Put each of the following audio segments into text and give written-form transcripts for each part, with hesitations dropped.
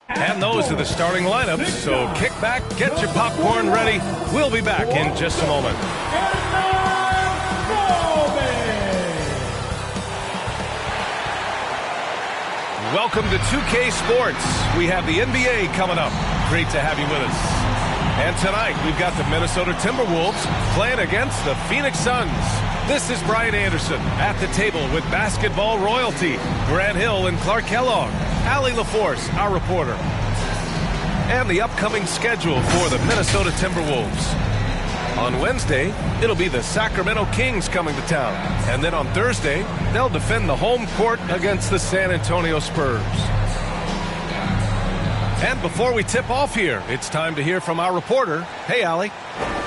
And those are the starting lineups, so kick back, get your popcorn ready. We'll be back in just a moment. Welcome to 2K Sports. We have the NBA coming up. Great to have you with us. And tonight, we've got the Minnesota Timberwolves playing against the Phoenix Suns. This is Brian Anderson at the table with basketball royalty. Grant Hill and Clark Kellogg. Allie LaForce, our reporter. And the upcoming schedule for the Minnesota Timberwolves. On Wednesday, it'll be the Sacramento Kings coming to town. And then on Thursday, they'll defend the home court against the San Antonio Spurs. And before we tip off here, it's time to hear from our reporter. Hey, Allie.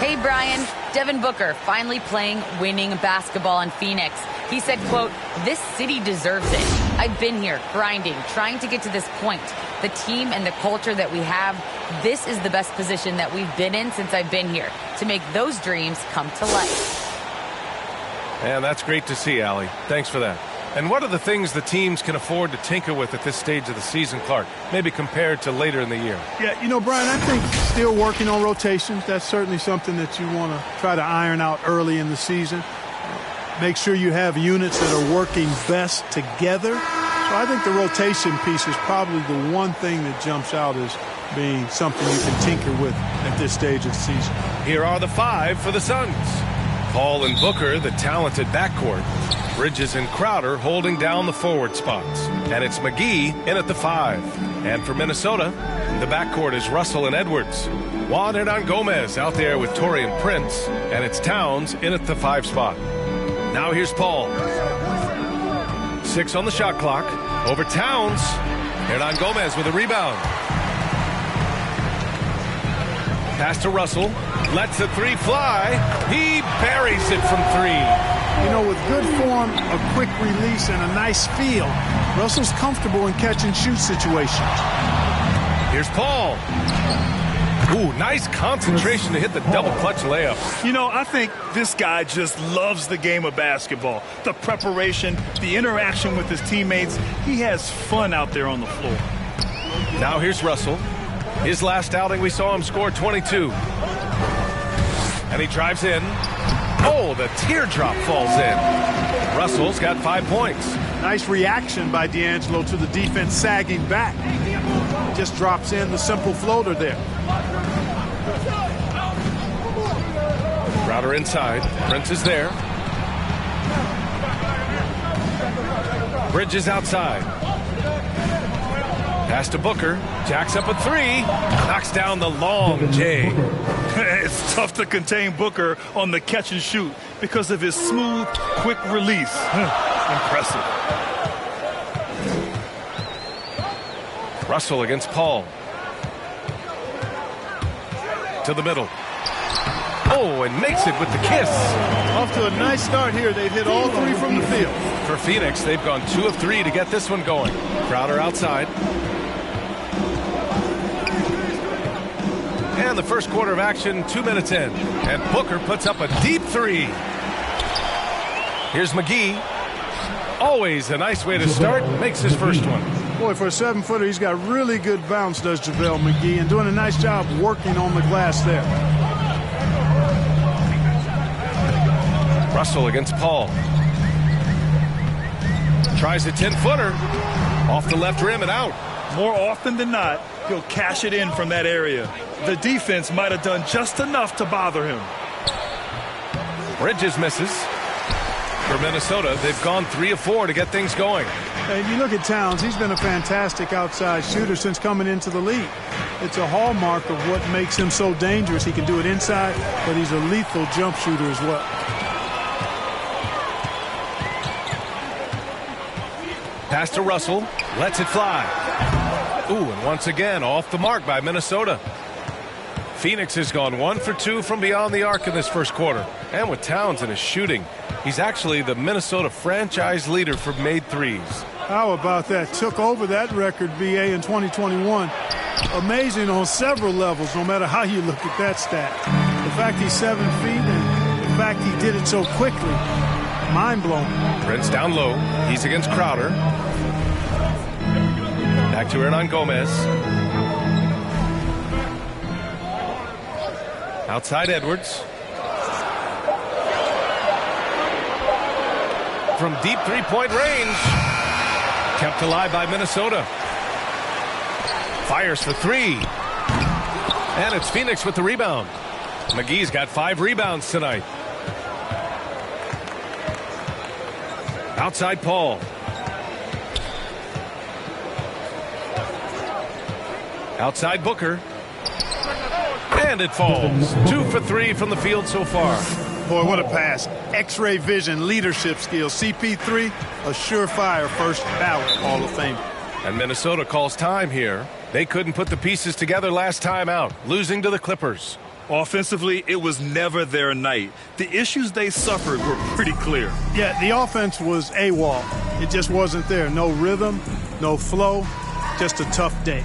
Hey, Brian. Devin Booker finally playing winning basketball in Phoenix. He said, quote, "This city deserves it. I've been here grinding, trying to get to this point. The team and the culture that we have, this is the best position that we've been in since I've been here, to make those dreams come to life." And that's great to see, Allie. Thanks for that. And what are the things the teams can afford to tinker with at this stage of the season, Clark, maybe compared to later in the year? Yeah, you know, Brian, I think still working on rotations. That's certainly something that you want to try to iron out early in the season. Make sure you have units that are working best together. So I think the rotation piece is probably the one thing that jumps out as being something you can tinker with at this stage of the season. Here are the five for the Suns. Paul and Booker, the talented backcourt. Bridges and Crowder holding down the forward spots. And it's McGee in at the 5. And for Minnesota, the backcourt is Russell and Edwards. Juan Hernan-Gomez out there with Taurean Prince. And it's Towns in at the 5 spot. Now here's Paul. 6 on the shot clock. Over Towns. Hernan-Gomez with a rebound. Pass to Russell. Lets the 3 fly. He buries it from 3. You know, with good form, a quick release, and a nice feel, Russell's comfortable in catch-and-shoot situations. Here's Paul. Ooh, nice concentration to hit the double clutch layup. You know, I think this guy just loves the game of basketball. The preparation, the interaction with his teammates. He has fun out there on the floor. Now here's Russell. His last outing, we saw him score 22. And he drives in. Oh, the teardrop falls in. Russell's got 5 points. Nice reaction by D'Angelo to the defense sagging back. Just drops in the simple floater there. Crowder inside. Prince is there. Bridges outside. Pass to Booker. Jacks up a 3. Knocks down the long J. It's tough to contain Booker on the catch and shoot because of his smooth, quick release. Impressive. Russell against Paul. To the middle. Oh, and makes it with the kiss. Off to a nice start here. They've hit all 3 from the field. For Phoenix, they've gone 2 of 3 to get this one going. Crowder outside. And the first quarter of action, 2 minutes in. And Booker puts up a deep 3. Here's McGee. Always a nice way to start. Makes his first one. Boy, for a 7-footer, he's got really good bounce, does JaVale McGee, and doing a nice job working on the glass there. Russell against Paul. Tries a 10-footer. Off the left rim and out. More often than not, he'll cash it in from that area. The defense might have done just enough to bother him. Bridges misses. For Minnesota, they've gone 3 of 4 to get things going. And you look at Towns, he's been a fantastic outside shooter since coming into the league. It's a hallmark of what makes him so dangerous. He can do it inside, but he's a lethal jump shooter as well. Pass to Russell. Lets it fly. Ooh, and once again, off the mark by Minnesota. Phoenix has gone 1 for 2 from beyond the arc in this first quarter. And with Towns in his shooting, he's actually the Minnesota franchise leader for made threes. How about that? Took over that record, BA, in 2021. Amazing on several levels, no matter how you look at that stat. The fact he's 7 feet and the fact he did it so quickly, mind-blowing. Prince down low. He's against Crowder. Back to Hernan-Gomez. Outside Edwards. From deep three-point range. Kept alive by Minnesota. Fires for three. And it's Phoenix with the rebound. McGee's got 5 rebounds tonight. Outside Paul. Outside Booker. And it falls. 2 for 3 from the field so far. Boy, what a pass. X-ray vision, leadership skills. CP3, a surefire first ballot Hall of Fame. And Minnesota calls time here. They couldn't put the pieces together last time out, losing to the Clippers. Offensively, it was never their night. The issues they suffered were pretty clear. Yeah, the offense was AWOL. It just wasn't there. No rhythm, no flow, just a tough day.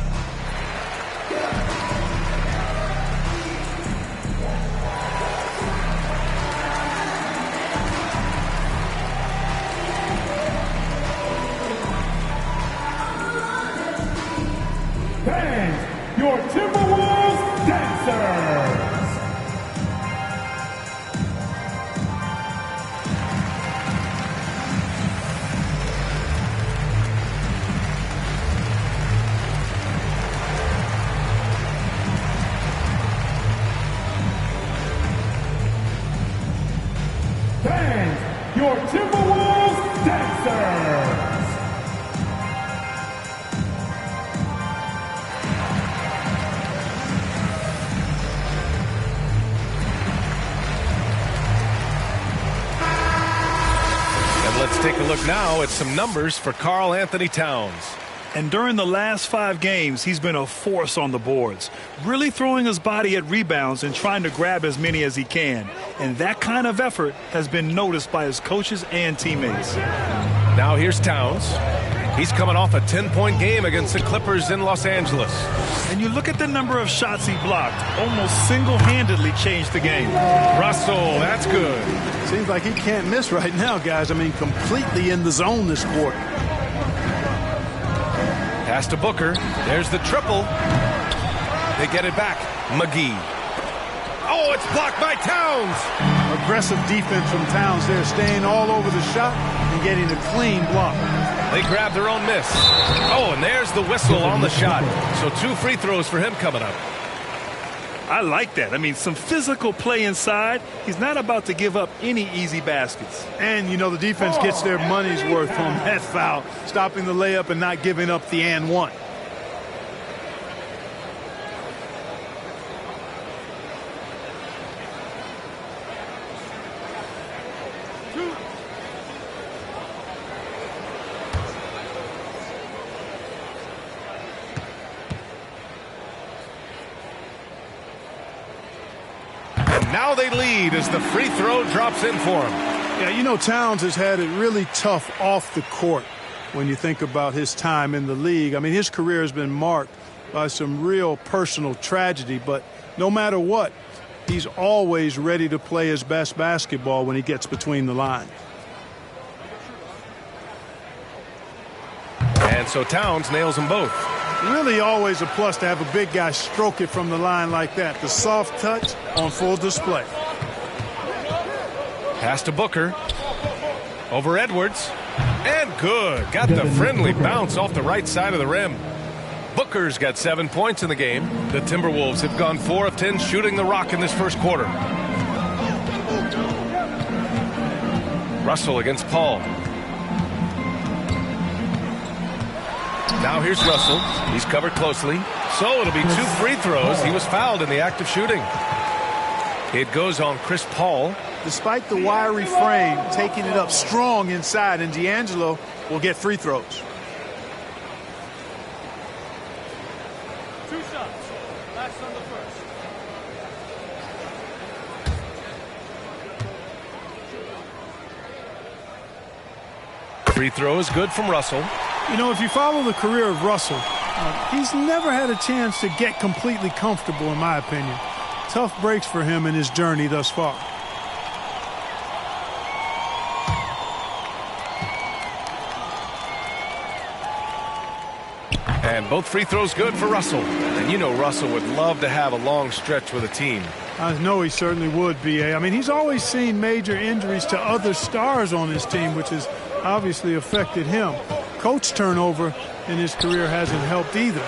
Your Timberwolves dancers. Dance, your Timberwolves dancers. Let's take a look now at some numbers for Karl Anthony Towns. And during the last 5 games, he's been a force on the boards, really throwing his body at rebounds and trying to grab as many as he can. And that kind of effort has been noticed by his coaches and teammates. Now here's Towns. He's coming off a 10-point game against the Clippers in Los Angeles. And you look at the number of shots he blocked, almost single-handedly changed the game. Russell, that's good. Seems like he can't miss right now, guys. I mean, completely in the zone this quarter. Pass to Booker. There's the triple. They get it back. McGee. Oh, it's blocked by Towns. Aggressive defense from Towns there, staying all over the shot and getting a clean block. They grab their own miss. Oh, and there's the whistle on the shot. So 2 free throws for him coming up. I like that. I mean, some physical play inside. He's not about to give up any easy baskets. And, you know, the defense gets their money's worth on that foul, stopping the layup and not giving up the and one. Now they lead as the free throw drops in for him. Yeah, you know, Towns has had it really tough off the court when you think about his time in the league. I mean, his career has been marked by some real personal tragedy, but no matter what, he's always ready to play his best basketball when he gets between the lines. And so Towns nails them both. Really always a plus to have a big guy stroke it from the line like that. The soft touch on full display. Pass to Booker. Over Edwards. And good. Got the friendly bounce off the right side of the rim. Booker's got 7 points in the game. The Timberwolves have gone 4 of 10 shooting the rock in this first quarter. Russell against Paul. Now here's Russell. He's covered closely. So it'll be 2 free throws. He was fouled in the act of shooting. It goes on Chris Paul. Despite the wiry frame, taking it up strong inside, and D'Angelo will get free throws. 2 shots. Last on the first. Free throw is good from Russell. You know, if you follow the career of Russell, he's never had a chance to get completely comfortable, in my opinion. Tough breaks for him in his journey thus far. And both free throws good for Russell. And you know Russell would love to have a long stretch with a team. I know he certainly would, B.A. I mean, he's always seen major injuries to other stars on his team, which has obviously affected him. Coach turnover in his career hasn't helped either.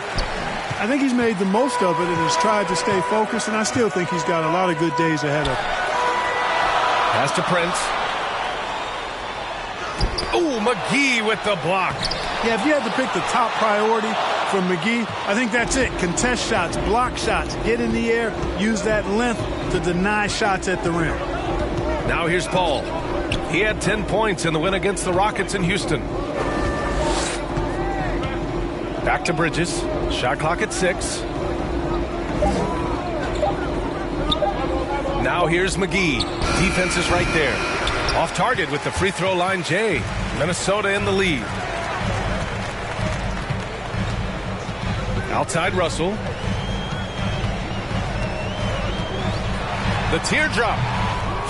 I think he's made the most of it and has tried to stay focused, and I still think he's got a lot of good days ahead of him. Pass to Prince. Oh, McGee with the block. Yeah, if you had to pick the top priority from McGee, I think that's it. Contest shots, block shots, get in the air, use that length to deny shots at the rim. Now here's Paul. He had 10 points in the win against the Rockets in Houston. Back to Bridges. Shot clock at 6. Now here's McGee. Defense is right there. Off target with the free throw line, Jay. Minnesota in the lead. Outside Russell. The teardrop.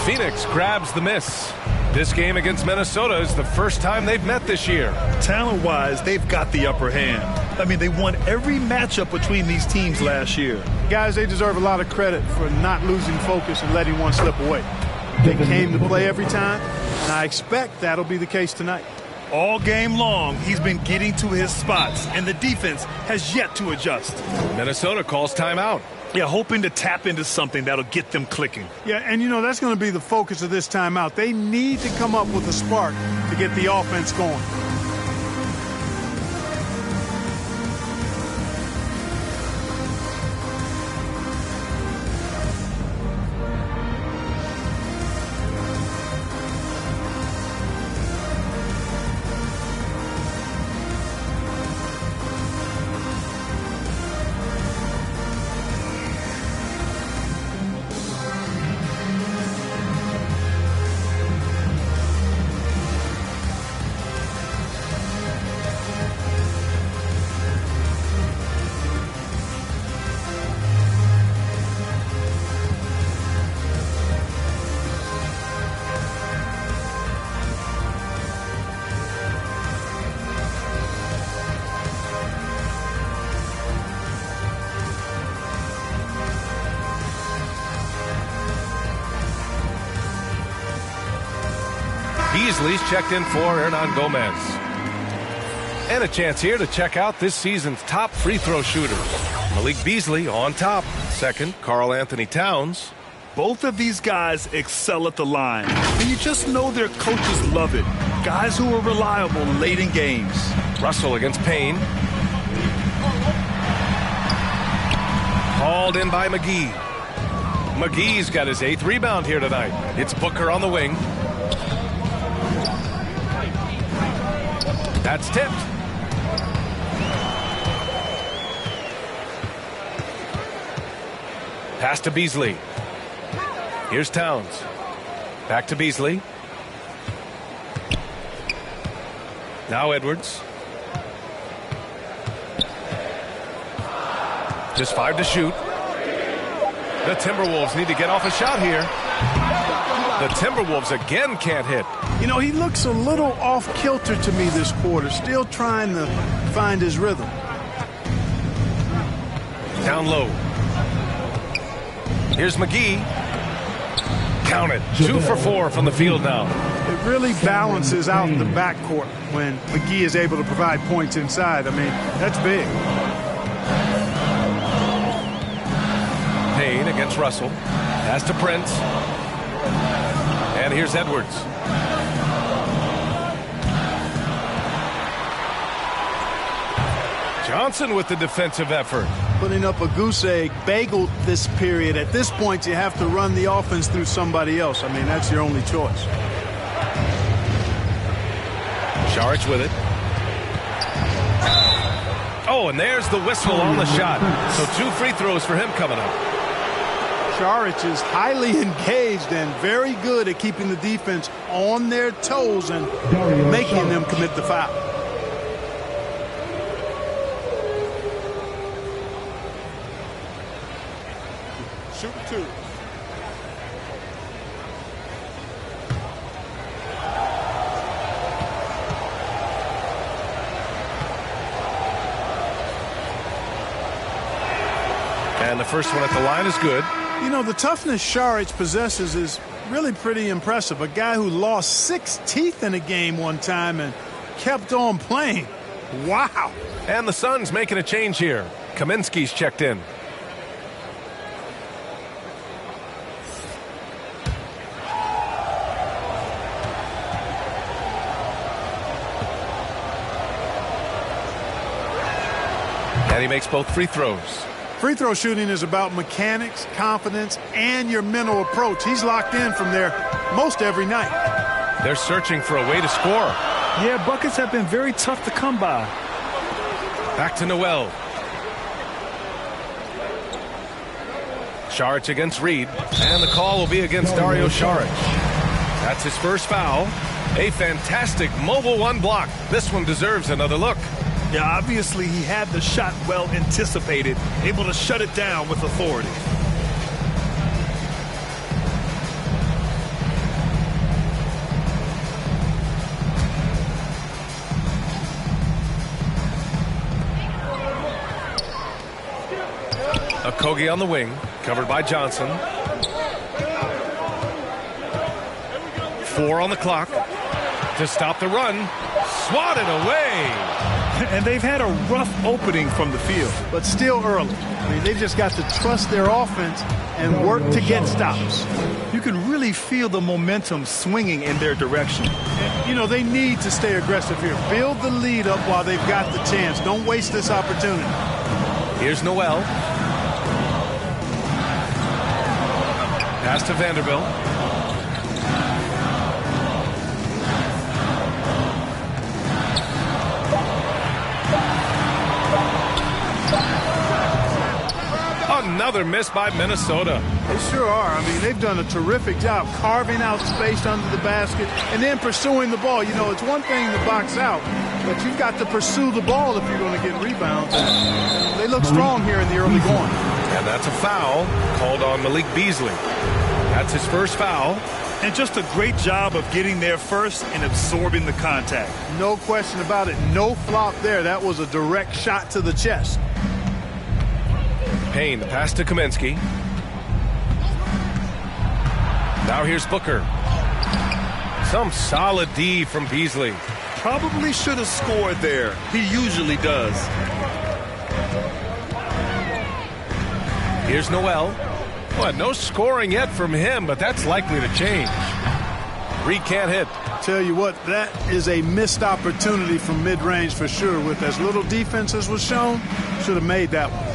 Phoenix grabs the miss. This game against Minnesota is the first time they've met this year. Talent-wise, they've got the upper hand. I mean, they won every matchup between these teams last year. Guys, they deserve a lot of credit for not losing focus and letting one slip away. They came to play every time, and I expect that'll be the case tonight. All game long, he's been getting to his spots, and the defense has yet to adjust. Minnesota calls timeout. Yeah, hoping to tap into something that'll get them clicking. Yeah, and you know, that's going to be the focus of this timeout. They need to come up with a spark to get the offense going. Beasley's checked in for Hernan Gomez. And a chance here to check out this season's top free throw shooters. Malik Beasley on top. Second, Karl Anthony Towns. Both of these guys excel at the line, and you just know their coaches love it. Guys who are reliable late in games. Russell against Payne. Hauled in by McGee. McGee's got his 8th rebound here tonight. It's Booker on the wing. That's tipped. Pass to Beasley. Here's Towns. Back to Beasley. Now Edwards. Just 5 to shoot. The Timberwolves need to get off a shot here. The Timberwolves again can't hit. You know, he looks a little off kilter to me this quarter, still trying to find his rhythm. Down low. Here's McGee. Count it. 2 for 4 from the field now. It really balances out the backcourt when McGee is able to provide points inside. I mean, that's big. Payne against Russell. Pass to Prince. And here's Edwards. Johnson with the defensive effort. Putting up a goose egg, bageled this period. At this point, you have to run the offense through somebody else. I mean, that's your only choice. Saric with it. Oh, and there's the whistle on the shot. So 2 free throws for him coming up. Saric is highly engaged and very good at keeping the defense on their toes and making them commit the foul. Shoot 2. And the first one at the line is good. You know, the toughness Saric possesses is really pretty impressive. A guy who lost 6 teeth in a game one time and kept on playing. Wow. And the Suns making a change here. Kaminsky's checked in. And he makes both free throws. Free throw shooting is about mechanics, confidence, and your mental approach. He's locked in from there most every night. They're searching for a way to score. Yeah, buckets have been very tough to come by. Back to Noel. Saric against Reed. And the call will be against Dario Saric. That's his first foul. A fantastic mobile one block. This one deserves another look. Yeah, obviously he had the shot well anticipated, able to shut it down with authority. Okogie on the wing, covered by Johnson. 4 on the clock to stop the run. Swatted away. And they've had a rough opening from the field. But still early. I mean, they've just got to trust their offense and work to get stops. You can really feel the momentum swinging in their direction. And, you know, they need to stay aggressive here. Build the lead up while they've got the chance. Don't waste this opportunity. Here's Noel. Pass to Vanderbilt. Another miss by Minnesota. They sure are. I mean, they've done a terrific job carving out space under the basket and then pursuing the ball. You know, it's one thing to box out, but you've got to pursue the ball if you're going to get rebounds. And they look strong here in the early going. And that's a foul called on Malik Beasley. That's his first foul. And just a great job of getting there first and absorbing the contact. No question about it. No flop there. That was a direct shot to the chest. Payne, the pass to Kaminsky. Now here's Booker. Some solid D from Beasley. Probably should have scored there. He usually does. Here's Noel. Well, no scoring yet from him, but that's likely to change. Reed can't hit. Tell you what, that is a missed opportunity from mid-range for sure. With as little defense as was shown, should have made that one.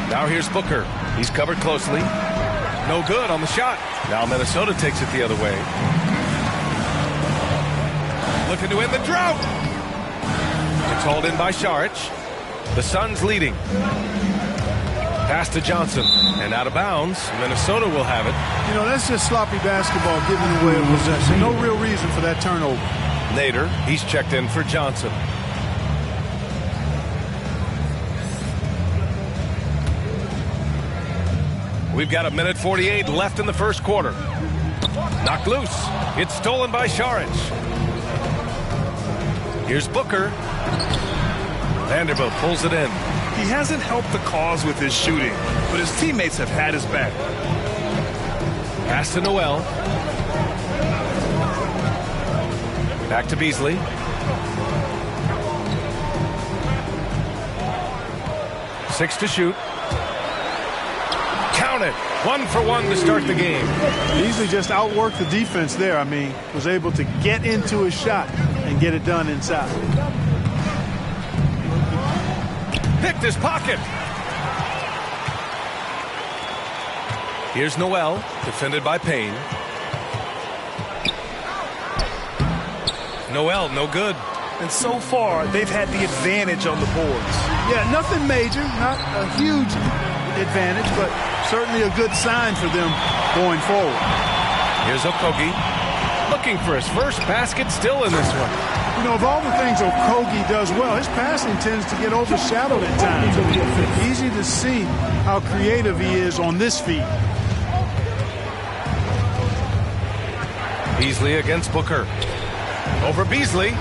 Now here's Booker. He's covered closely. No good on the shot. Now Minnesota takes it the other way. Looking to end the drought. It's hauled in by Saric. The Suns leading. Pass to Johnson. And out of bounds. Minnesota will have it. You know, that's just sloppy basketball giving away a possession. No real reason for that turnover. Nader, he's checked in for Johnson. We've got 1:48 left in the first quarter. Knocked loose. It's stolen by Saric. Here's Booker. Vanderbilt pulls it in. He hasn't helped the cause with his shooting, but his teammates have had his back. Pass to Noel. Back to Beasley. Six to shoot. Count it. 1 for 1 to start the game. Beasley just outworked the defense there. I mean, was able to get into his shot and get it done inside. Picked his pocket. Here's Noel, defended by Payne. Noel, no good. And so far, they've had the advantage on the boards. Yeah, nothing major, not a huge advantage, but certainly a good sign for them going forward. Here's Okogie, looking for his first basket, still in this one. You know, of all the things Okogie does well, his passing tends to get overshadowed at times. It's easy to see how creative he is on this feed. Beasley against Booker. Over Beasley.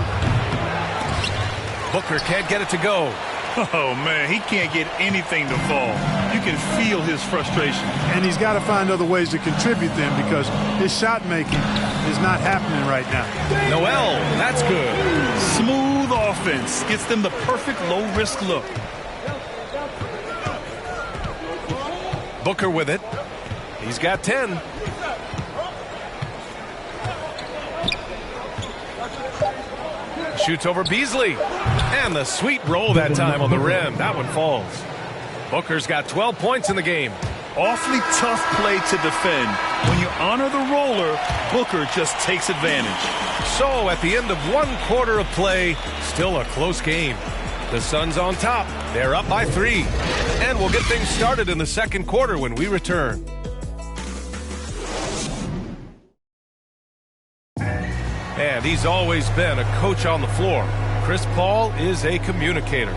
Booker can't get it to go. Oh, man, he can't get anything to fall. You can feel his frustration. And he's got to find other ways to contribute then because his shot making is not happening right now. Noel, that's good. Smooth offense gets them the perfect low-risk look. Booker with it. He's got 10. Shoots over Beasley. And the sweet roll that time on the rim. That one falls. Booker's got 12 points in the game. Awfully tough play to defend. When you honor the roller, Booker just takes advantage. So at the end of one quarter of play, still a close game. The Suns on top. They're up by 3. And we'll get things started in the second quarter when we return. And he's always been a coach on the floor. Chris Paul is a communicator.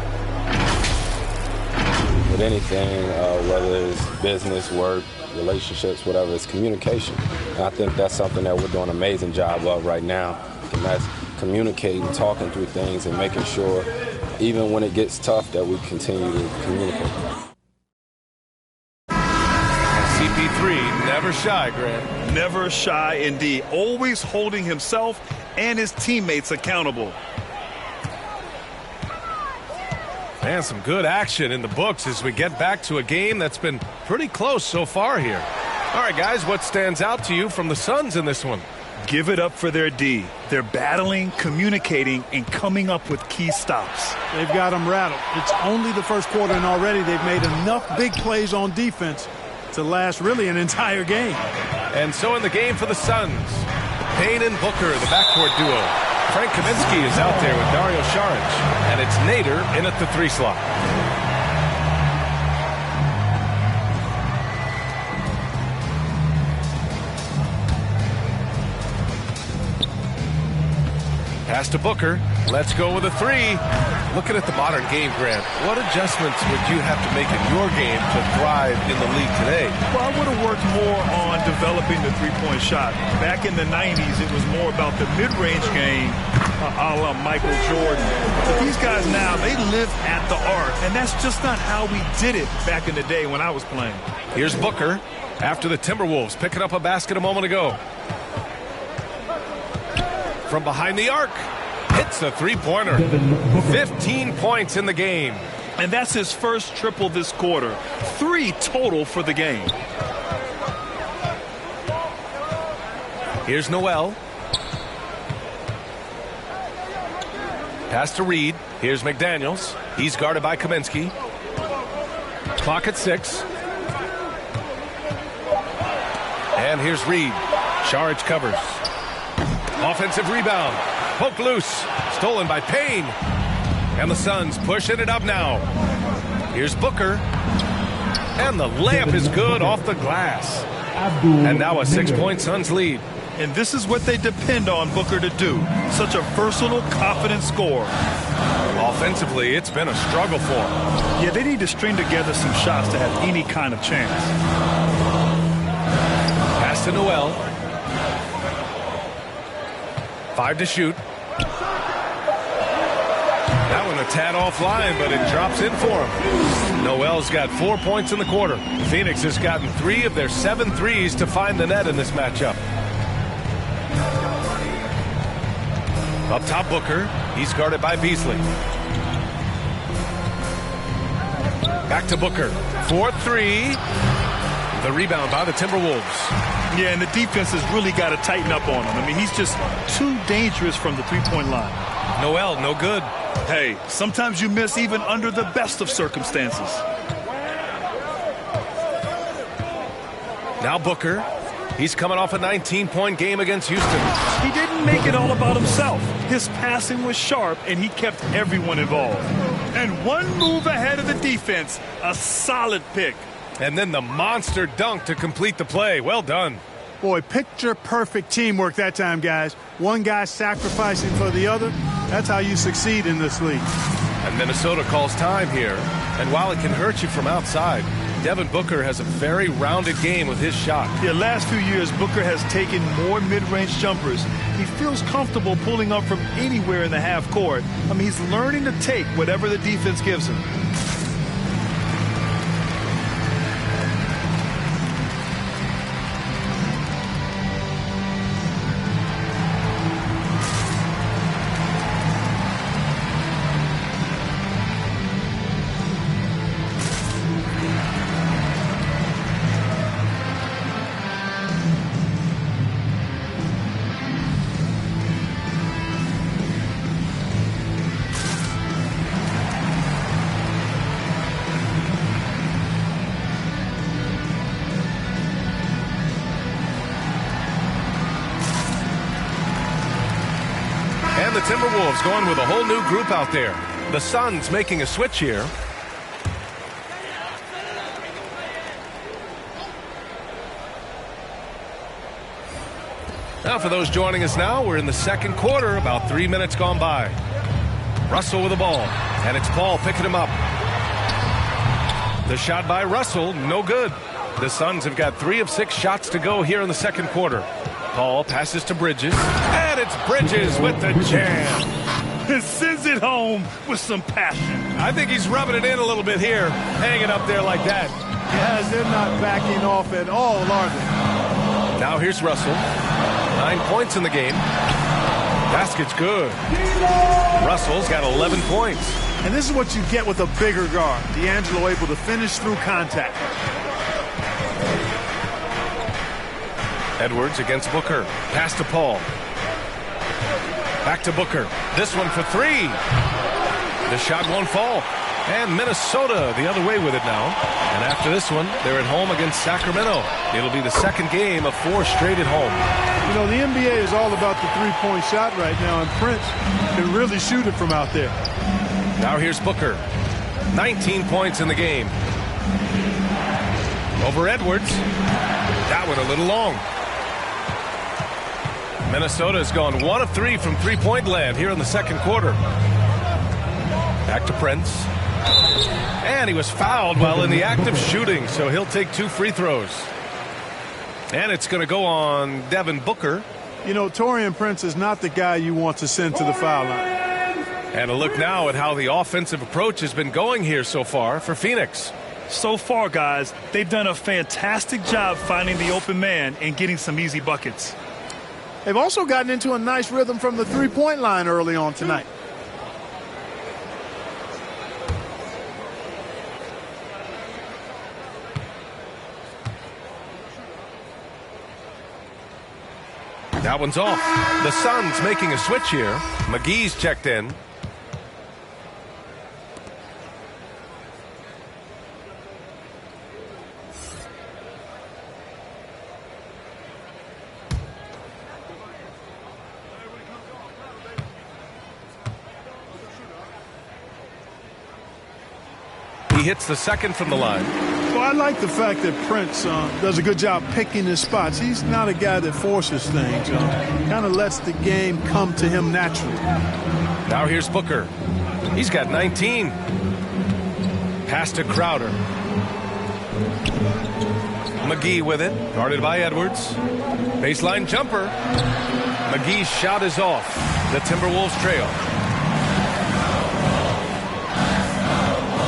With anything, whether it's business, work, relationships, whatever, it's communication. And I think that's something that we're doing an amazing job of right now. And that's communicating, talking through things, and making sure, even when it gets tough, that we continue to communicate. CP3, never shy, Grant. Never shy indeed. Always holding himself and his teammates accountable. And some good action in the books as we get back to a game that's been pretty close so far here. All right, guys, what stands out to you from the Suns in this one? Give it up for their D. They're battling, communicating, and coming up with key stops. They've got them rattled. It's only the first quarter, and already they've made enough big plays on defense to last really an entire game. And so in the game for the Suns, Payne and Booker, the backcourt duo. Frank Kaminsky is out there with Dario Saric, and it's Nader in at the 3 slot. Pass to Booker. Let's go with a 3. Looking at the modern game, Grant, what adjustments would you have to make in your game to thrive in the league today? Well, I would have worked more on developing the three-point shot. Back in the 90s, it was more about the mid-range game, a la Michael Jordan. But these guys now, they live at the arc, and that's just not how we did it back in the day when I was playing. Here's Booker after the Timberwolves picking up a basket a moment ago. From behind the arc, hits a three-pointer. 15 points in the game. And that's his first triple this quarter. 3 total for the game. Here's Noel. Pass to Reed. Here's McDaniels. He's guarded by Kaminsky. Clock at 6. And here's Reed. Saric covers. Offensive rebound. Poke loose. Stolen by Payne. And the Suns pushing it up now. Here's Booker. And the layup is good off the glass. And now a 6-point Suns lead. And this is what they depend on Booker to do. Such a versatile, confident scorer. Offensively, it's been a struggle for him. Yeah, they need to string together some shots to have any kind of chance. Pass to Noel. 5 to shoot. That one a tad offline, but it drops in for him. Noel's got 4 points in the quarter. Phoenix has gotten 3 of their 7 threes to find the net in this matchup. Up top, Booker. He's guarded by Beasley. Back to Booker. 4-3. The rebound by the Timberwolves. Yeah, and the defense has really got to tighten up on him. I mean, he's just too dangerous from the three-point line. Noel, no good. Hey, sometimes you miss even under the best of circumstances. Now Booker. He's coming off a 19-point game against Houston. He didn't make it all about himself. His passing was sharp, and he kept everyone involved. And one move ahead of the defense, a solid pick. And then the monster dunk to complete the play. Well done. Boy, picture-perfect teamwork that time, guys. One guy sacrificing for the other. That's how you succeed in this league. And Minnesota calls time here. And while it can hurt you from outside, Devin Booker has a very rounded game with his shot. The last few years, Booker has taken more mid-range jumpers. He feels comfortable pulling up from anywhere in the half court. I mean, he's learning to take whatever the defense gives him. And the Timberwolves going with a whole new group out there. The Suns making a switch here. Now for those joining us now, we're in the second quarter, about 3 minutes gone by. Russell with the ball, and it's Paul picking him up. The shot by Russell, no good. The Suns have got 3 of 6 shots to go here in the second quarter. Paul passes to Bridges, and it's Bridges with the jam. He sends it home with some passion. I think he's rubbing it in a little bit here, hanging up there like that. Yes, they're not backing off at all, are they? Now here's Russell. 9 points in the game. Basket's good. Russell's got 11 points. And this is what you get with a bigger guard. D'Angelo able to finish through contact. Edwards against Booker. Pass to Paul. Back to Booker. This one for 3. The shot won't fall. And Minnesota the other way with it now. And after this one, they're at home against Sacramento. It'll be the second game of 4 straight at home. You know, the NBA is all about the three-point shot right now, and Prince can really shoot it from out there. Now here's Booker. 19 points in the game. Over Edwards. That one a little long. Minnesota has gone 1 of 3 from three-point land here in the second quarter. Back to Prince. And he was fouled while in the act of shooting, so he'll take 2 free throws. And it's going to go on Devin Booker. You know, Taurean Prince is not the guy you want to send to the foul line. And a look now at how the offensive approach has been going here so far for Phoenix. So far, guys, they've done a fantastic job finding the open man and getting some easy buckets. They've also gotten into a nice rhythm from the three-point line early on tonight. That one's off. The Suns making a switch here. McGee's checked in. He hits the second from the line. Well, I like the fact that Prince does a good job picking his spots. He's not a guy that forces things. Kind of lets the game come to him naturally. Now here's Booker. He's got 19. Pass to Crowder. McGee with it. Guarded by Edwards. Baseline jumper. McGee's shot is off. The Timberwolves trail.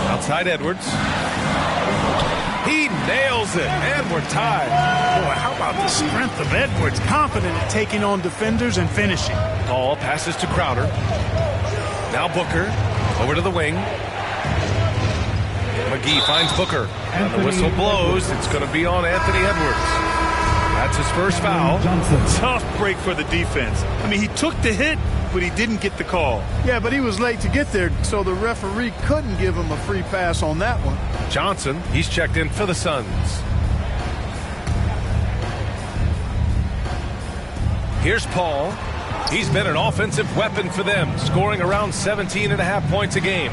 Outside Edwards. He nails it, and we're tied. Boy, how about the strength of Edwards? Confident at taking on defenders and finishing. Paul passes to Crowder. Now Booker over to the wing. McGee finds Booker. And the whistle blows. It's going to be on Anthony Edwards. That's his first foul. Tough break for the defense. I mean, he took the hit, but he didn't get the call. Yeah, but he was late to get there, so the referee couldn't give him a free pass on that one. Johnson, he's checked in for the Suns. Here's Paul. He's been an offensive weapon for them, scoring around 17.5 points a game.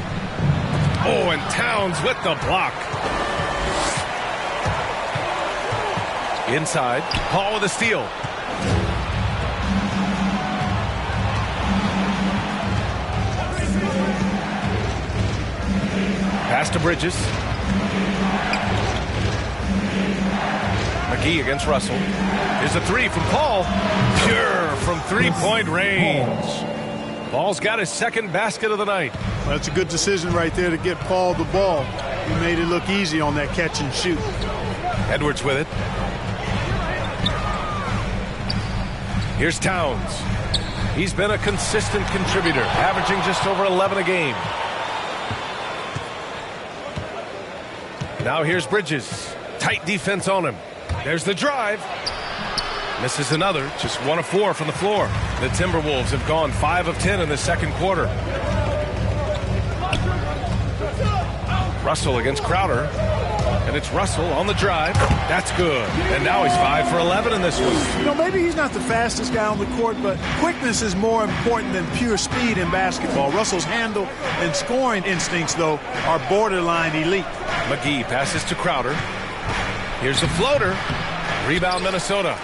Oh, and Towns with the block. Inside, Paul with a steal. Pass to Bridges. McGee against Russell. Here's a three from Paul. Pure from three-point range. Paul's got his second basket of the night. Well, that's a good decision right there to get Paul the ball. He made it look easy on that catch and shoot. Edwards with it. Here's Towns. He's been a consistent contributor, averaging just over 11 a game. Now here's Bridges. Tight defense on him. There's the drive. Misses another, just 1 of 4 from the floor. The Timberwolves have gone 5 of 10 in the second quarter. Russell against Crowder. And it's Russell on the drive. That's good. And now he's 5 for 11 in this one. You know, maybe he's not the fastest guy on the court, but quickness is more important than pure speed in basketball. Russell's handle and scoring instincts, though, are borderline elite. McGee passes to Crowder. Here's the floater. Rebound, Minnesota.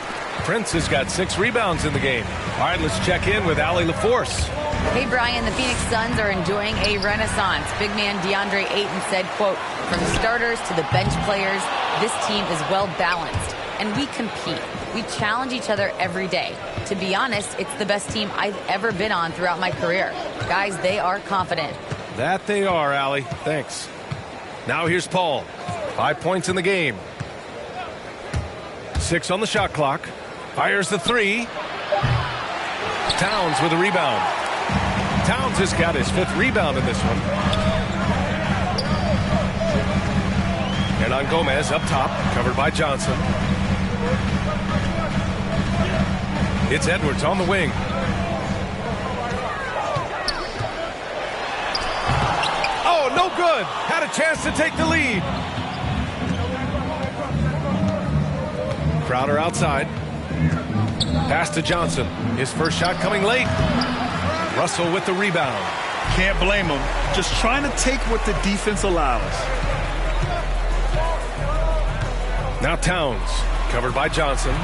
Prince has got 6 rebounds in the game. All right, let's check in with Allie LaForce. Hey, Brian, the Phoenix Suns are enjoying a renaissance. Big man DeAndre Ayton said, quote, from starters to the bench players, this team is well balanced, and we compete. We challenge each other every day. To be honest, it's the best team I've ever been on throughout my career. Guys, they are confident. That they are, Allie. Thanks. Now here's Paul. 5 points in the game. 6 on the shot clock. Fires the three. Towns with a rebound. Towns has got his 5th rebound in this one. Hernan Gomez up top, covered by Johnson. It's Edwards on the wing. Oh, no good. Had a chance to take the lead. Crowder outside. Pass to Johnson. His first shot coming late. Russell with the rebound. Can't blame him. Just trying to take what the defense allows. Now Towns, covered by Johnson.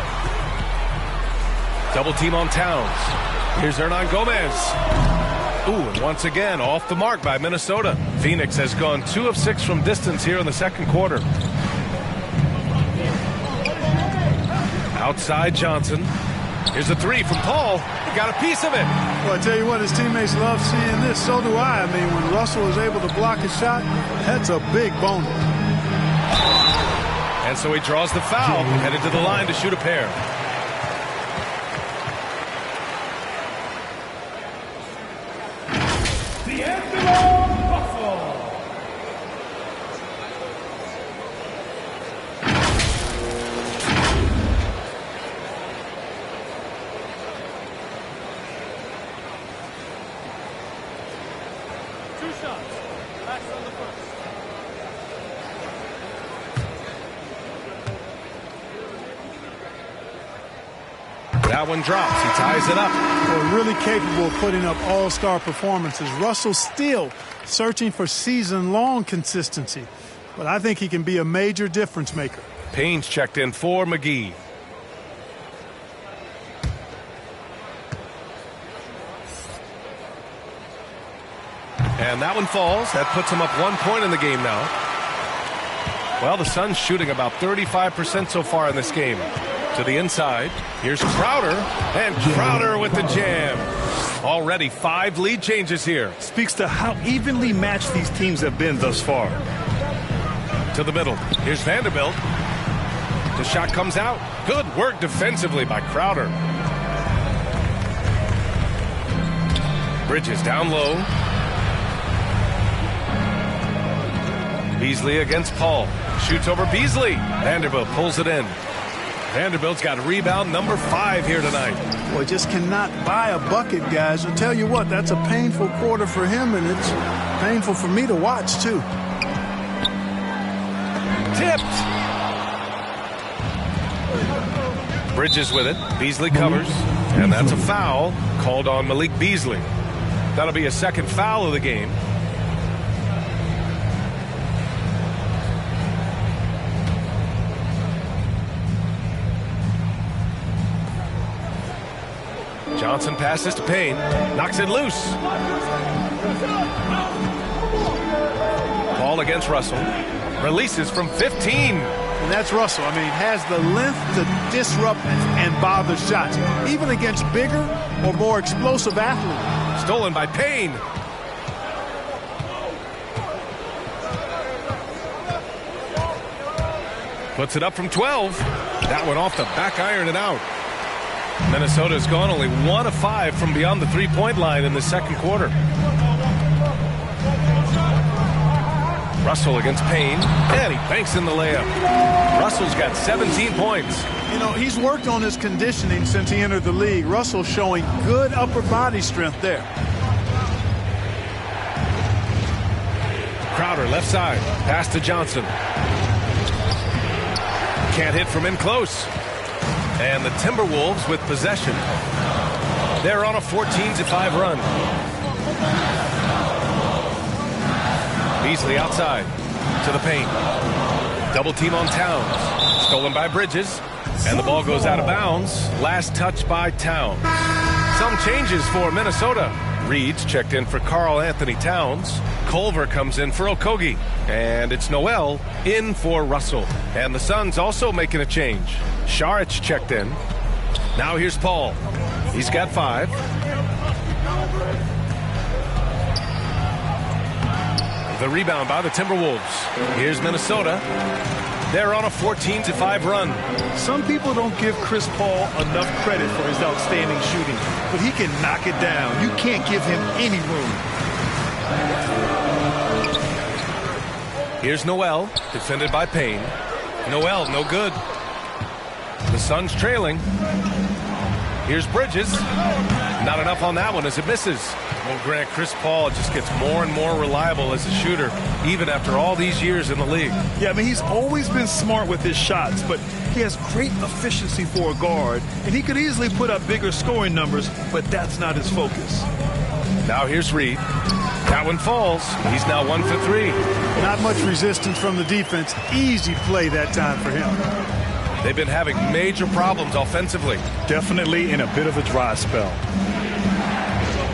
Double team on Towns. Here's Hernan Gomez. Ooh, and once again, off the mark by Minnesota. Phoenix has gone 2 of 6 from distance here in the second quarter. Outside Johnson. Here's a three from Paul. He got a piece of it. Well, I tell you what, his teammates love seeing this. So do I. I mean, when Russell is able to block a shot, that's a big bonus. And so he draws the foul, headed to the line to shoot a pair. That one drops. He ties it up. Well, really capable of putting up all-star performances. Russell still searching for season-long consistency, but I think he can be a major difference maker. Payne's checked in for McGee. And that one falls. That puts him up 1 point in the game now. Well, the Suns shooting about 35% so far in this game. To the inside. Here's Crowder. And Crowder with the jam. Already 5 lead changes here. Speaks to how evenly matched these teams have been thus far. To the middle. Here's Vanderbilt. The shot comes out. Good work defensively by Crowder. Bridges down low. Beasley against Paul. Shoots over Beasley. Vanderbilt pulls it in. Vanderbilt's got rebound number 5 here tonight. Boy, just cannot buy a bucket, guys. I'll tell you what, that's a painful quarter for him, and it's painful for me to watch, too. Tipped. Bridges with it. Beasley covers. And that's a foul called on Malik Beasley. That'll be a second foul of the game. Johnson passes to Payne. Knocks it loose. Paul against Russell. Releases from 15. And that's Russell. I mean, has the length to disrupt and bother shots, even against bigger or more explosive athletes. Stolen by Payne. Puts it up from 12. That one off the back iron and out. Minnesota's gone only 1 of 5 from beyond the three-point line in the second quarter. Russell against Payne, and he banks in the layup. Russell's got 17 points. You know, he's worked on his conditioning since he entered the league. Russell showing good upper body strength there. Crowder left side, pass to Johnson. Can't hit from in close. And the Timberwolves with possession. They're on a 14-5 run. Beasley outside to the paint. Double team on Towns. Stolen by Bridges. And the ball goes out of bounds. Last touch by Towns. Some changes for Minnesota. Reed's checked in for Karl Anthony Towns. Culver comes in for Okogie. And it's Noel in for Russell. And the Suns also making a change. Saric checked in. Now here's Paul. He's got 5. The rebound by the Timberwolves. Here's Minnesota. They're on a 14-5 run. Some people don't give Chris Paul enough credit for his outstanding shooting, but he can knock it down. You can't give him any room. Here's Noel, defended by Payne. Noel, no good. The Suns trailing. Here's Bridges. Not enough on that one as it misses. Well, Grant, Chris Paul just gets more and more reliable as a shooter, even after all these years in the league. Yeah, I mean, he's always been smart with his shots, but he has great efficiency for a guard, and he could easily put up bigger scoring numbers, but that's not his focus. Now here's Reed. That one falls. He's now 1 for 3. Not much resistance from the defense. Easy play that time for him. They've been having major problems offensively. Definitely in a bit of a dry spell.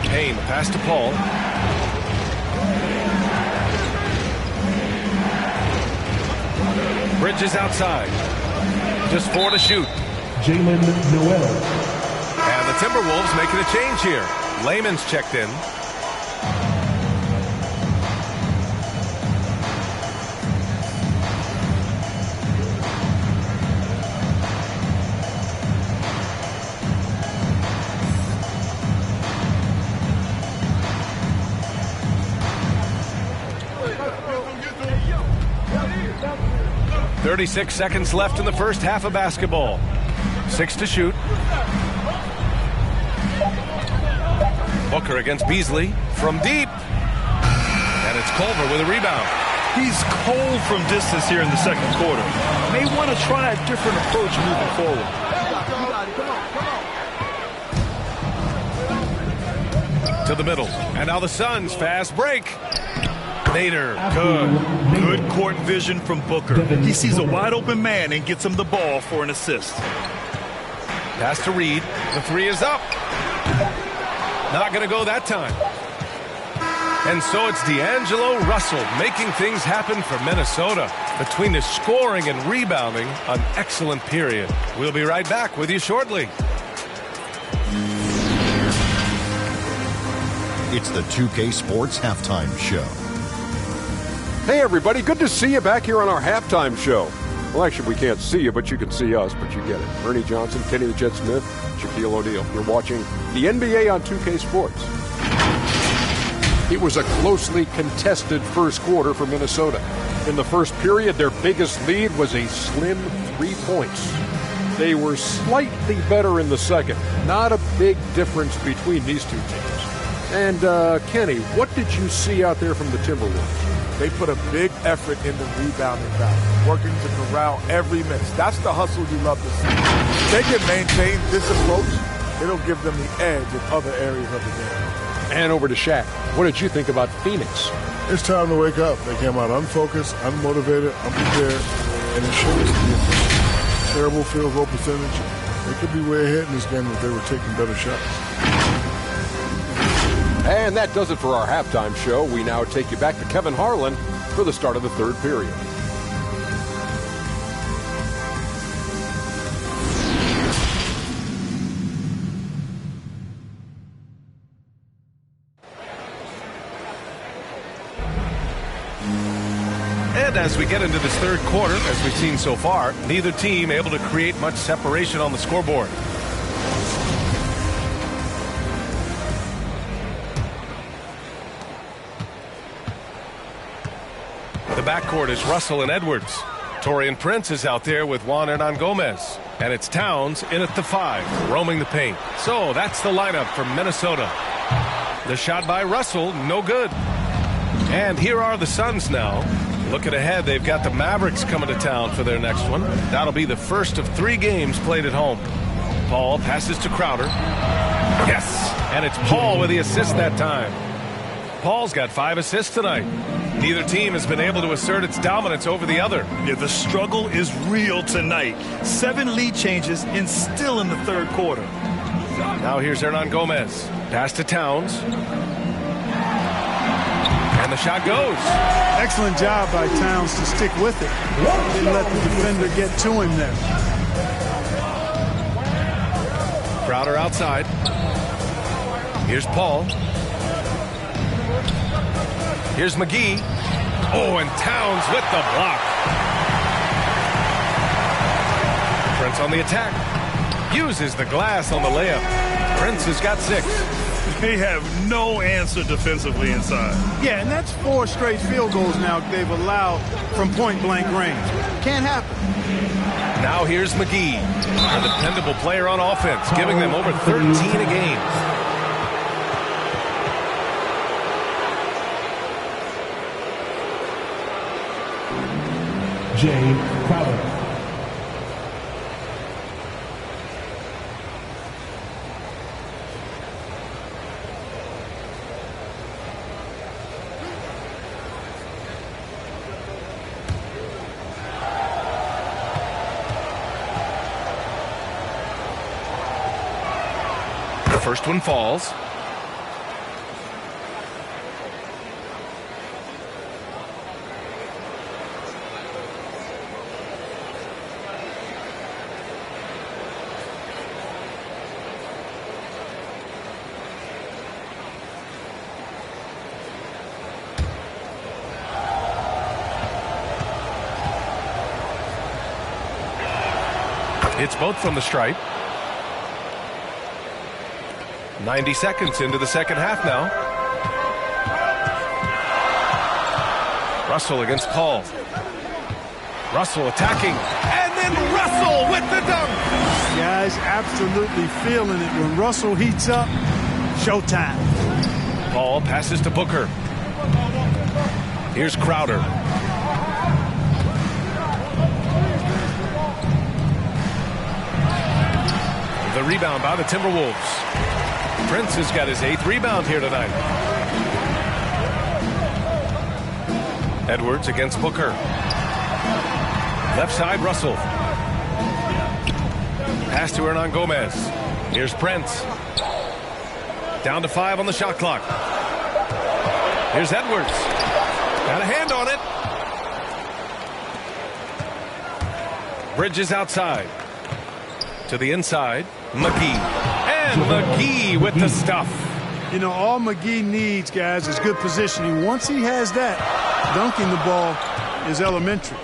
Payne, pass to Paul. Bridges outside. Just 4 to shoot. Jalen Noel. And the Timberwolves making a change here. Layman's checked in. .36 seconds left in the first half of basketball. 6 to shoot. Booker against Beasley from deep. And it's Culver with a rebound. He's cold from distance here in the second quarter. May want to try a different approach moving forward. To the middle. And now the Suns fast break. Nader, Good court vision from Booker. He sees a wide open man and gets him the ball for an assist. pass to Reed. The 3 is up. Not going to go that time. And so it's D'Angelo Russell making things happen for Minnesota. Between the scoring and rebounding, an excellent period. We'll be right back with you shortly. It's the 2K Sports Halftime Show. Hey, everybody. Good to see you back here on our halftime show. Well, actually, we can't see you, but you can see us, but you get it. Ernie Johnson, Kenny the Jet Smith, Shaquille O'Neal. You're watching the NBA on 2K Sports. It was a closely contested first quarter for Minnesota. In the first period, their biggest lead was a slim 3 points. They were slightly better in the second. Not a big difference between these two teams. And, Kenny, what did you see out there from the Timberwolves? They put a big effort in the rebounding battle, working to corral every miss. That's the hustle you love to see. If they can maintain this approach, it'll give them the edge in other areas of the game. And over to Shaq. What did you think about Phoenix? It's time to wake up. They came out unfocused, unmotivated, unprepared, and it shows to be terrible field goal percentage. They could be way ahead in this game if they were taking better shots. And that does it for our halftime show. We now take you back to Kevin Harlan for the start of the third period. And as we get into this third quarter, as we've seen so far, neither team able to create much separation on the scoreboard. The backcourt is Russell and Edwards. Taurean Prince is out there with Juan Hernangomez. And it's Towns in at the 5, roaming the paint. So that's the lineup for Minnesota. The shot by Russell, no good. And here are the Suns now. Looking ahead, they've got the Mavericks coming to town for their next one. That'll be the first of 3 games played at home. Paul passes to Crowder. Yes, and it's Paul with the assist that time. Paul's got 5 assists tonight. Neither team has been able to assert its dominance over the other. Yeah, the struggle is real tonight. 7 lead changes and still in the third quarter. Now here's Hernangomez. Pass to Towns. And the shot goes. Excellent job by Towns to stick with it. Didn't let the defender get to him there. Crowder outside. Here's Paul. Here's McGee. Oh, and Towns with the block. Prince on the attack. Uses the glass on the layup. Prince has got 6. They have no answer defensively inside. Yeah, and that's 4 straight field goals now they've allowed from point-blank range. Can't happen. Now here's McGee, a dependable player on offense, giving them over 13 a game. Jay Crowder. The first one falls. It's both from the stripe. 90 seconds into the second half now. Russell against Paul. Russell attacking. And then Russell with the dunk. Guys absolutely feeling it. When Russell heats up, showtime. Paul passes to Booker. Here's Crowder. The rebound by the Timberwolves. Prince has got his 8th rebound here tonight. Edwards against Booker. Left side, Russell. Pass to Hernangomez. Here's Prince. Down to 5 on the shot clock. Here's Edwards. Got a hand on it. Bridges outside. To the inside, McGee. And McGee with the stuff. You know, all McGee needs, guys, is good positioning. Once he has that, dunking the ball is elementary.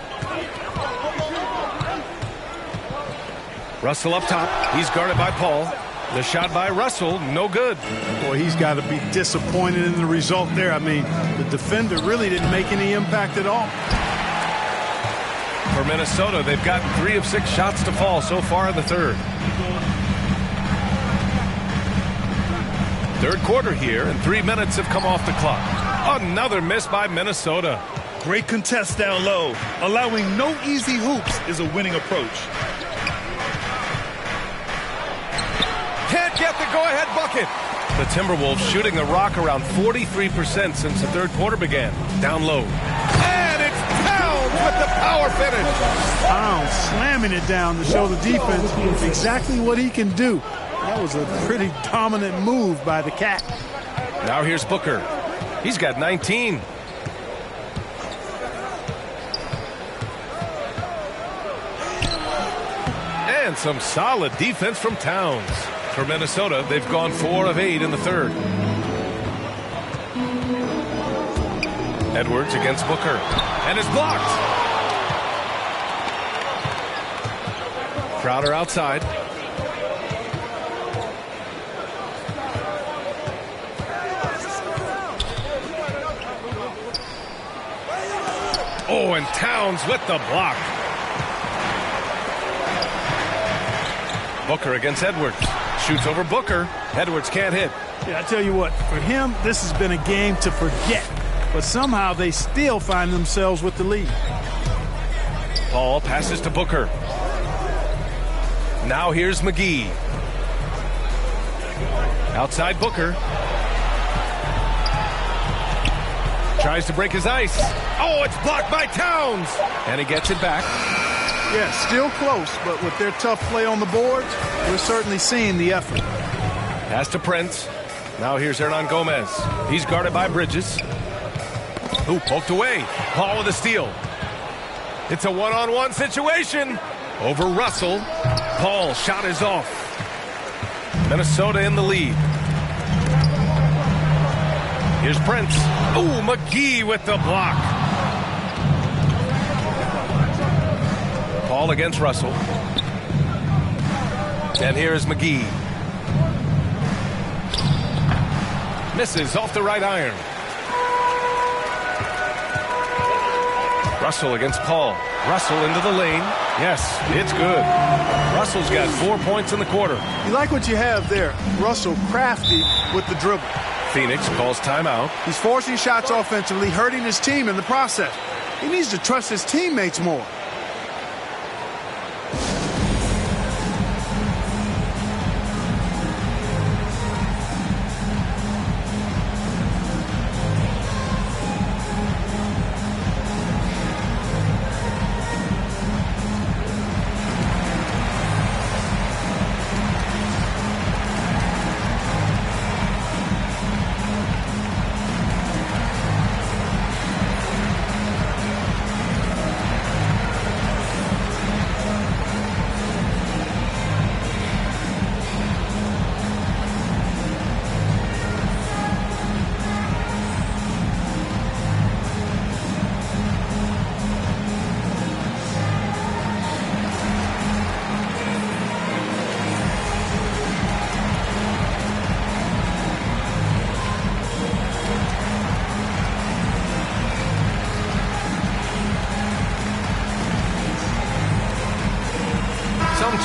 Russell up top. He's guarded by Paul. The shot by Russell, no good. Boy, he's got to be disappointed in the result there. I mean, the defender really didn't make any impact at all. For Minnesota, they've got 3 of 6 shots to fall so far in the third. Third quarter here, and 3 minutes have come off the clock. Another miss by Minnesota. Great contest down low. Allowing no easy hoops is a winning approach. Can't get the go-ahead bucket. The Timberwolves shooting the rock around 43% since the third quarter began. Down low. And it's Towns with the power finish. Towns slamming it down to show the defense exactly what he can do. That was a pretty dominant move by the Cat. Now here's Booker. He's got 19. And some solid defense from Towns. For Minnesota, they've gone 4 of 8 in the third. Edwards against Booker. And is blocked. Crowder outside. Oh, and Towns with the block. Booker against Edwards. Shoots over Booker. Edwards can't hit. Yeah, I tell you what, for him, this has been a game to forget. But somehow they still find themselves with the lead. Paul passes to Booker. Now here's McGee. Outside Booker. Tries to break his ice. Oh, it's blocked by Towns. And he gets it back. Yeah, still close, but with their tough play on the boards, we're certainly seeing the effort. Pass to Prince. Now here's Hernan Gomez. He's guarded by Bridges. Ooh, poked away. Paul with a steal. It's a one-on-one situation. Over Russell. Paul's shot is off. Minnesota in the lead. Here's Prince. Ooh, McGee with the block. Paul against Russell. And here's McGee. Misses off the right iron. Russell against Paul. Russell into the lane. Yes, it's good. Russell's got 4 points in the quarter. You like what you have there. Russell crafty with the dribble. Phoenix calls timeout. He's forcing shots offensively, hurting his team in the process. He needs to trust his teammates more.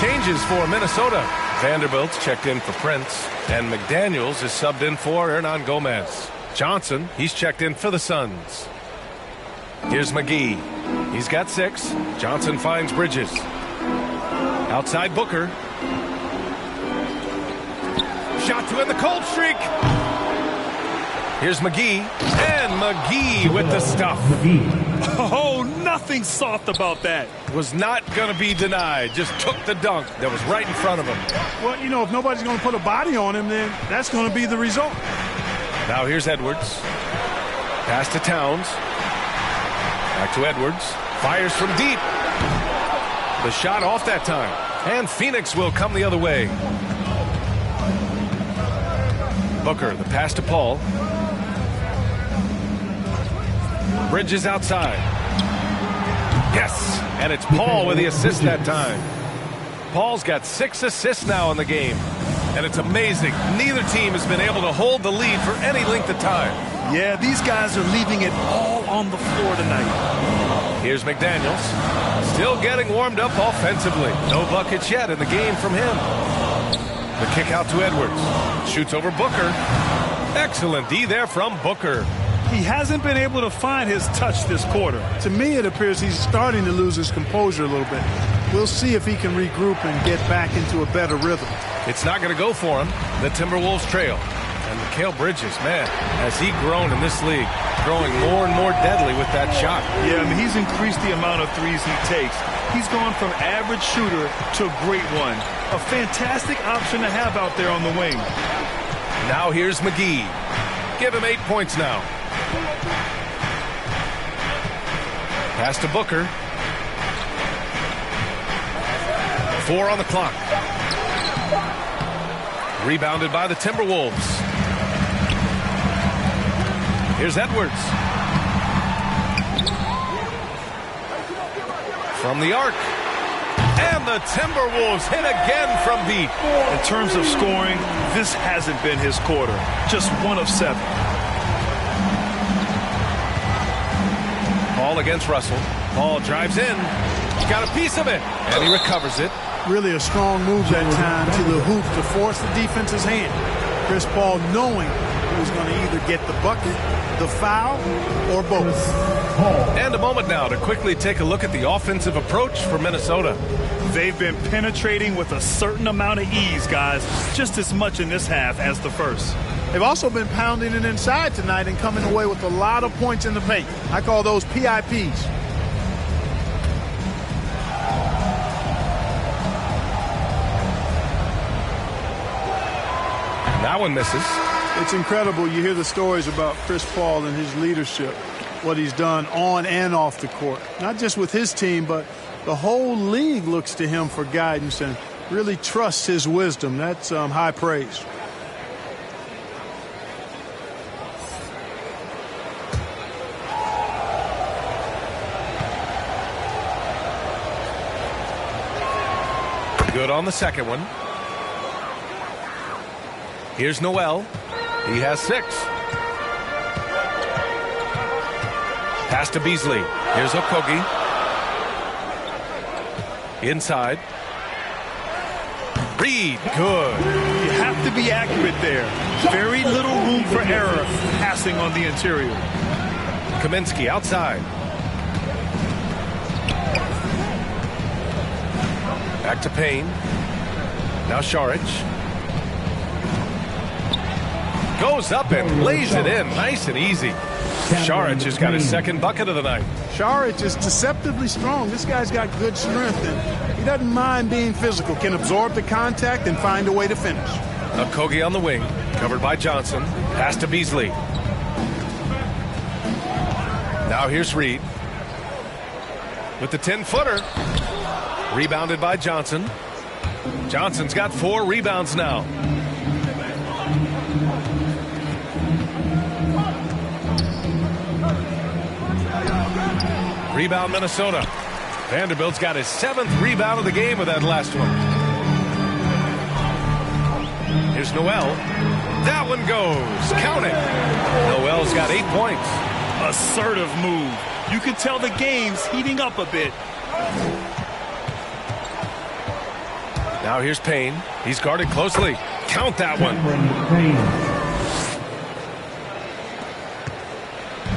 Changes for Minnesota. Vanderbilt's checked in for Prince, and McDaniels is subbed in for Hernan Gomez. Johnson, he's checked in for the Suns. Here's McGee. He's got 6. Johnson finds Bridges. Outside Booker. Shot to end the cold streak. Here's McGee, and McGee with the stuff. Oh, nothing soft about that. Was not going to be denied. Just took the dunk that was right in front of him. Well, you know, if nobody's going to put a body on him, then that's going to be the result. Now here's Edwards. Pass to Towns. Back to Edwards. Fires from deep. The shot off that time. And Phoenix will come the other way. Booker, the pass to Paul. Bridges outside. Yes, and it's Paul with the assist that time. Paul's got 6 assists now in the game. And it's amazing. Neither team has been able to hold the lead for any length of time. Yeah, these guys are leaving it all on the floor tonight. Here's McDaniels. Still getting warmed up offensively. No buckets yet in the game from him. The kick out to Edwards. Shoots over Booker. Excellent D there from Booker. He hasn't been able to find his touch this quarter. To me, it appears he's starting to lose his composure a little bit. We'll see if he can regroup and get back into a better rhythm. It's not going to go for him. The Timberwolves trail. And Mikal Bridges, man, has he grown in this league, growing more and more deadly with that shot. Yeah, I mean, he's increased the amount of threes he takes. He's gone from average shooter to a great one. A fantastic option to have out there on the wing. Now here's McGee. Give him 8 points now. Pass to Booker. 4 on the clock. Rebounded by the Timberwolves. Here's Edwards. From the arc. And the Timberwolves hit again from deep. In terms of scoring, this hasn't been his quarter. Just 1 of 7. Ball against Russell. Ball drives in. He's got a piece of it. And he recovers it. Really a strong move that time to the hoop to force the defense's hand. Chris Paul knowing he was going to either get the bucket, the foul, or both. And a moment now to quickly take a look at the offensive approach for Minnesota. They've been penetrating with a certain amount of ease, guys. Just as much in this half as the first. They've also been pounding it inside tonight and coming away with a lot of points in the paint. I call those PIPs. That one misses. It's incredible. You hear the stories about Chris Paul and his leadership, what he's done on and off the court. Not just with his team, but the whole league looks to him for guidance and really trusts his wisdom. That's high praise. Good on the second one. Here's Noel. He has 6. Pass to Beasley. Here's Okogie. Inside. Reed. Good. You have to be accurate there. Very little room for error passing on the interior. Kaminsky outside. Back to Payne. Now Šarić. Goes up and lays it in. Nice and easy. Šarić has got his second bucket of the night. Šarić is deceptively strong. This guy's got good strength, and he doesn't mind being physical, can absorb the contact and find a way to finish. Okogie on the wing, covered by Johnson. Pass to Beasley. Now here's Reed. With the 10-footer. Rebounded by Johnson. Johnson's got 4 rebounds now. Rebound Minnesota. Vanderbilt's got his 7th rebound of the game with that last one. Here's Noel. That one goes. Count it. Noel's got 8 points. Assertive move. You can tell the game's heating up a bit. Now here's Payne. He's guarded closely. Count that one.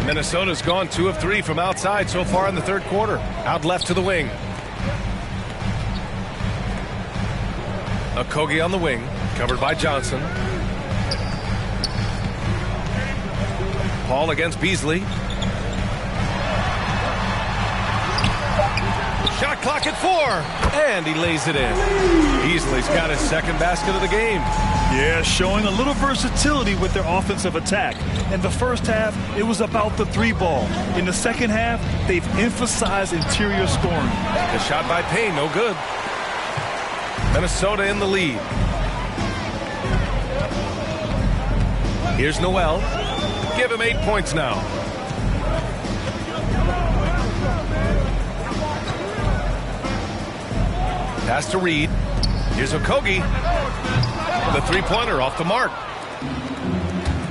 Minnesota's gone 2 of 3 from outside so far in the third quarter. Out left to the wing. Okogie on the wing, covered by Johnson. Paul against Beasley. Shot clock at 4, and he lays it in. Beasley's got his second basket of the game. Yeah, showing a little versatility with their offensive attack. In the first half, it was about the 3-ball. In the second half, they've emphasized interior scoring. The shot by Payne, no good. Minnesota in the lead. Here's Noel. Give him 8 points now. Pass to Reed. Here's Okogie. The 3-pointer off the mark.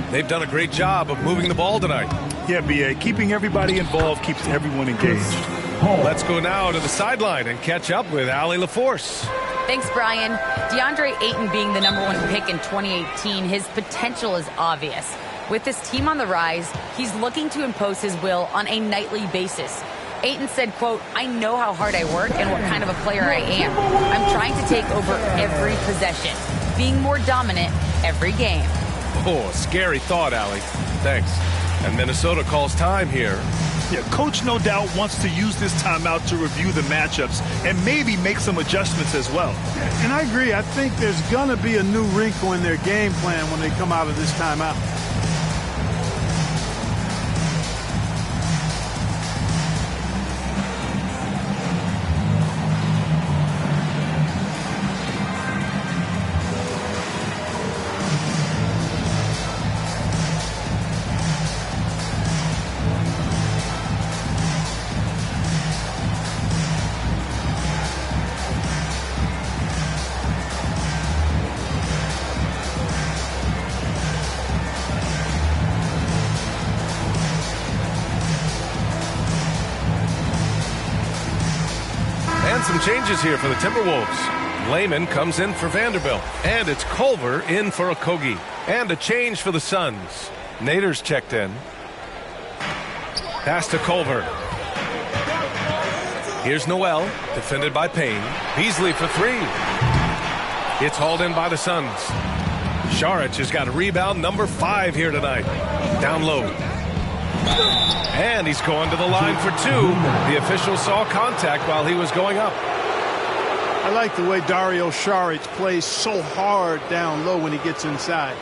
They've done a great job of moving the ball tonight. Yeah, B.A. Keeping everybody involved keeps everyone engaged. Let's go now to the sideline and catch up with Allie LaForce. Thanks, Brian. DeAndre Ayton being the #1 pick in 2018, his potential is obvious. With this team on the rise, he's looking to impose his will on a nightly basis. Ayton said, quote, "I know how hard I work and what kind of a player I am. I'm trying to take over every possession, being more dominant every game." Oh, scary thought, Allie. Thanks. And Minnesota calls time here. Yeah, Coach no doubt wants to use this timeout to review the matchups and maybe make some adjustments as well. And I agree. I think there's going to be a new wrinkle in their game plan when they come out of this timeout. And some changes here for the Timberwolves. Lehman comes in for Vanderbilt. And it's Culver in for Okogie. And a change for the Suns. Nader's checked in. Pass to Culver. Here's Noel, defended by Payne. Beasley for three. It's hauled in by the Suns. Saric has got a rebound number 5 here tonight. Down low. And he's going to the line for 2. The official saw contact while he was going up. I like the way Dario Saric plays so hard down low when he gets inside.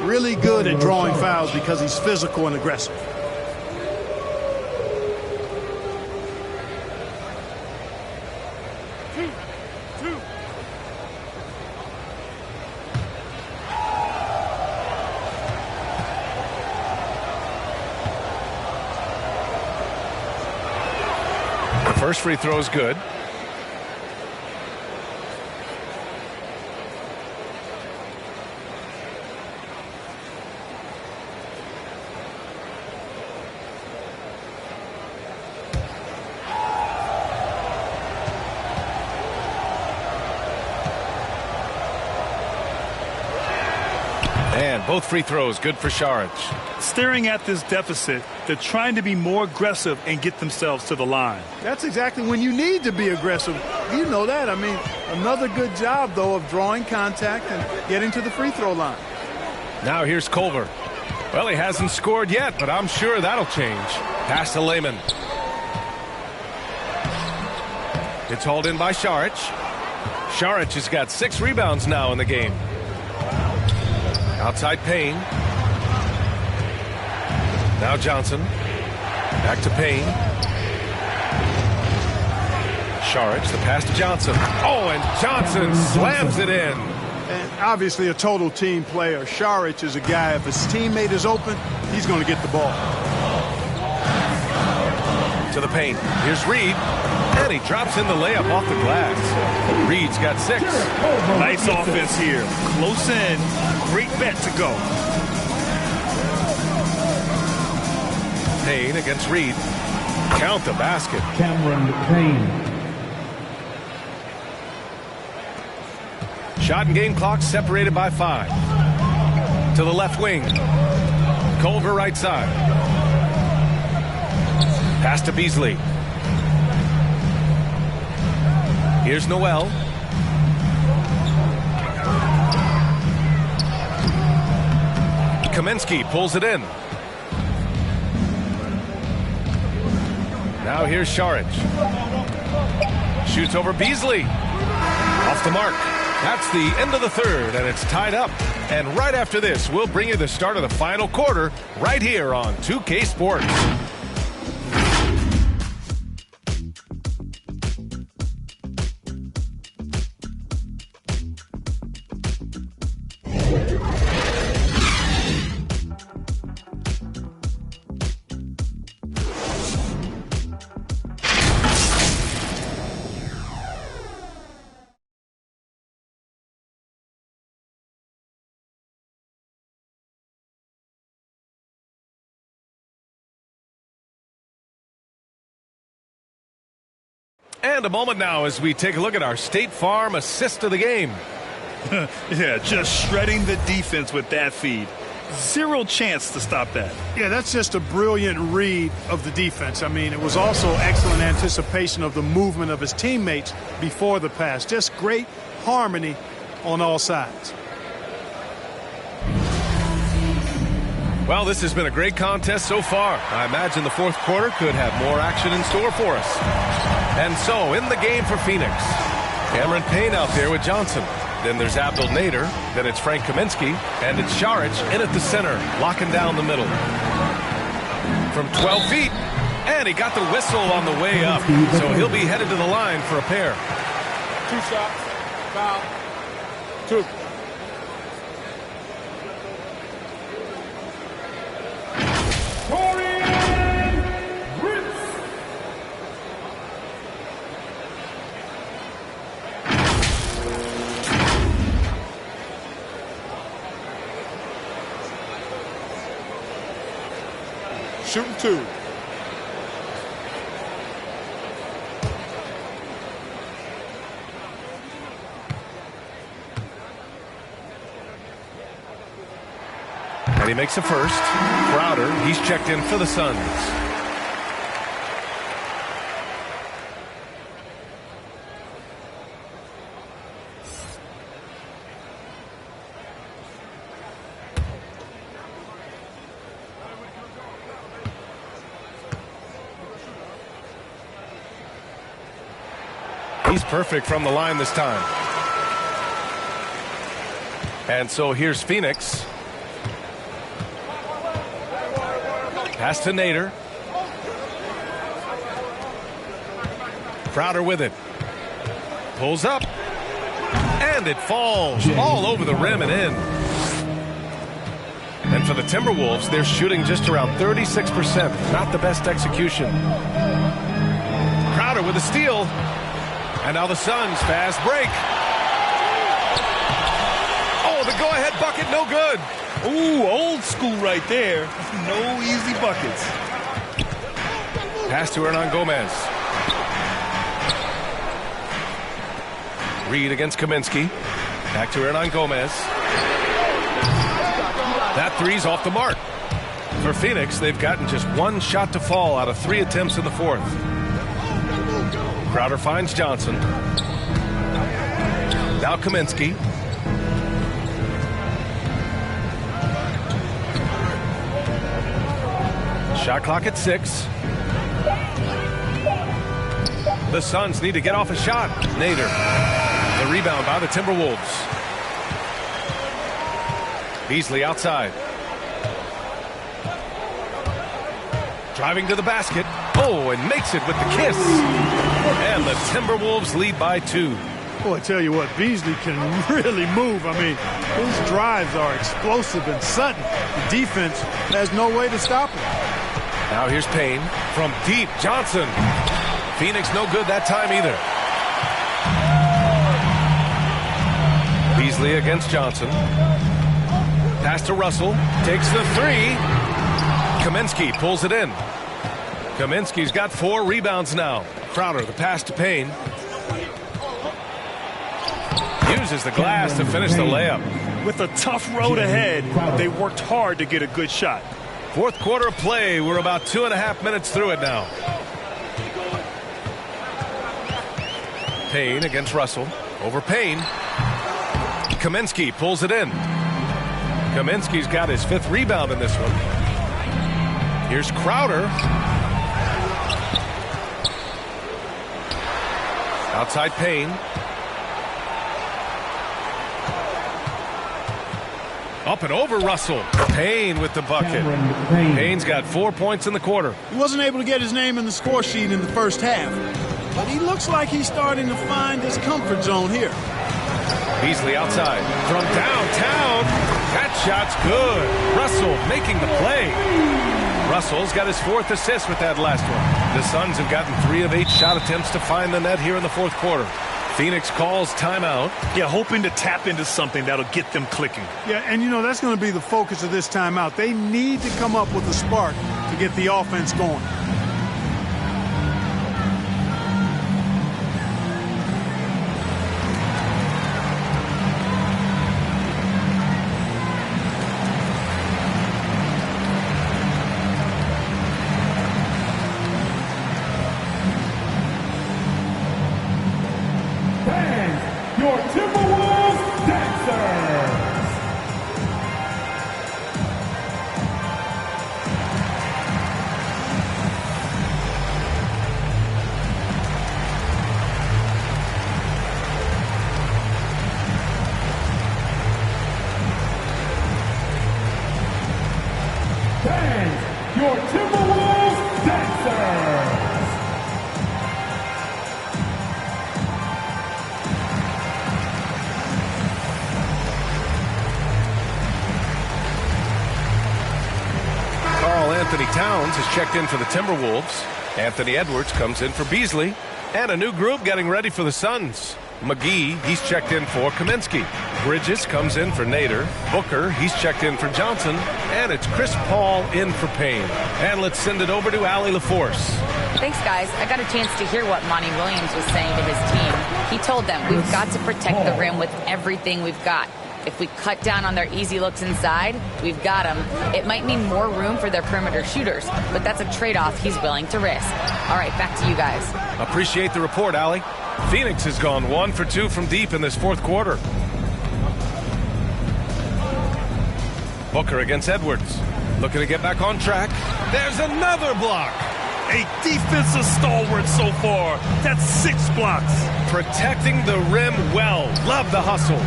Really good at drawing fouls because he's physical and aggressive. First free throw is good. And both free throws good for Saric. Staring at this deficit, they're trying to be more aggressive and get themselves to the line. That's exactly when you need to be aggressive. You know that. I mean, another good job, though, of drawing contact and getting to the free throw line. Now here's Culver. Well, he hasn't scored yet, but I'm sure that'll change. Pass to Lehman. It's hauled in by Saric. Saric has got 6 rebounds now in the game. Outside Payne. Now Johnson. Back to Payne. Saric, the pass to Johnson. Oh, and Johnson slams it in. And obviously a total team player. Saric is a guy, if his teammate is open, he's going to get the ball. To the paint. Here's Reed. And he drops in the layup off the glass. Reed's got 6. Nice offense here. Close in. Great bet to go. Payne against Reed. Count the basket. Cameron Payne. Shot and game clock separated by 5. To the left wing. Culver right side. Pass to Beasley. Here's Noel. Kaminsky pulls it in. Now here's Saric. Shoots over Beasley. Off the mark. That's the end of the third, and it's tied up. And right after this, we'll bring you the start of the final quarter right here on 2K Sports. And a moment now as we take a look at our State Farm assist of the game. Yeah, just shredding the defense with that feed. Zero chance to stop that. Yeah, that's just a brilliant read of the defense. I mean, it was also excellent anticipation of the movement of his teammates before the pass. Just great harmony on all sides. Well, this has been a great contest so far. I imagine the fourth quarter could have more action in store for us. And so, in the game for Phoenix, Cameron Payne out there with Johnson. Then there's Abdul Nader. Then it's Frank Kaminsky. And it's Saric in at the center, locking down the middle. From 12 feet. And he got the whistle on the way up. So he'll be headed to the line for a pair. 2 shots. Foul. 2. Shooting 2. And he makes a first. Crowder, he's checked in for the Suns. He's perfect from the line this time. And so here's Phoenix. Pass to Nader. Crowder with it. Pulls up. And it falls all over the rim and in. And for the Timberwolves, they're shooting just around 36%. Not the best execution. Crowder with a steal. And now the Suns fast break. Oh, the go-ahead bucket, no good. Ooh, old school right there. No easy buckets. Pass to Hernan Gomez. Reed against Kaminsky. Back to Hernan Gomez. That three's off the mark. For Phoenix, they've gotten just one shot to fall out of 3 attempts in the fourth. Crowder finds Johnson. Now Kaminsky. Shot clock at 6. The Suns need to get off a shot. Nader. The rebound by the Timberwolves. Beasley outside. Driving to the basket. Oh, and makes it with the kiss. And the Timberwolves lead by 2. Boy, I tell you what, Beasley can really move. I mean, his drives are explosive and sudden. The defense has no way to stop him. Now here's Payne from deep. Johnson. Phoenix no good that time either. Beasley against Johnson. Pass to Russell. Takes the 3. Kaminsky pulls it in. Kaminsky's got 4 rebounds now. Crowder, the pass to Payne. Uses the glass to finish the layup. With a tough road ahead, they worked hard to get a good shot. Fourth quarter of play. We're about 2.5 minutes through it now. Payne against Russell. Over Payne. Kaminsky pulls it in. Kaminsky's got his 5th rebound in this one. Here's Crowder. Outside Payne. Up and over Russell. Payne with the bucket. Payne's got 4 points in the quarter. He wasn't able to get his name in the score sheet in the first half, but he looks like he's starting to find his comfort zone here. Beasley outside from downtown. That shot's good. Russell making the play. Russell's got his 4th assist with that last one. The Suns have gotten 3 of 8 shot attempts to find the net here in the fourth quarter. Phoenix calls timeout. Yeah, hoping to tap into something that'll get them clicking. Yeah, and you know, that's going to be the focus of this timeout. They need to come up with a spark to get the offense going. Your Timberwolves dancers. Dance, your Timberwolves dancers. Anthony Towns has checked in for the Timberwolves. Anthony Edwards comes in for Beasley. And a new group getting ready for the Suns. McGee, he's checked in for Kaminsky. Bridges comes in for Nader. Booker, he's checked in for Johnson. And it's Chris Paul in for Payne. And let's send it over to Allie LaForce. Thanks, guys. I got a chance to hear what Monty Williams was saying to his team. He told them, we've got to protect the rim with everything we've got. If we cut down on their easy looks inside, we've got them. It might mean more room for their perimeter shooters, but that's a trade-off he's willing to risk. All right, back to you guys. Appreciate the report, Allie. Phoenix has gone 1 for 2 from deep in this fourth quarter. Booker against Edwards. Looking to get back on track. There's another block. A defensive stalwart so far. That's 6 blocks. Protecting the rim well. Love the hustle.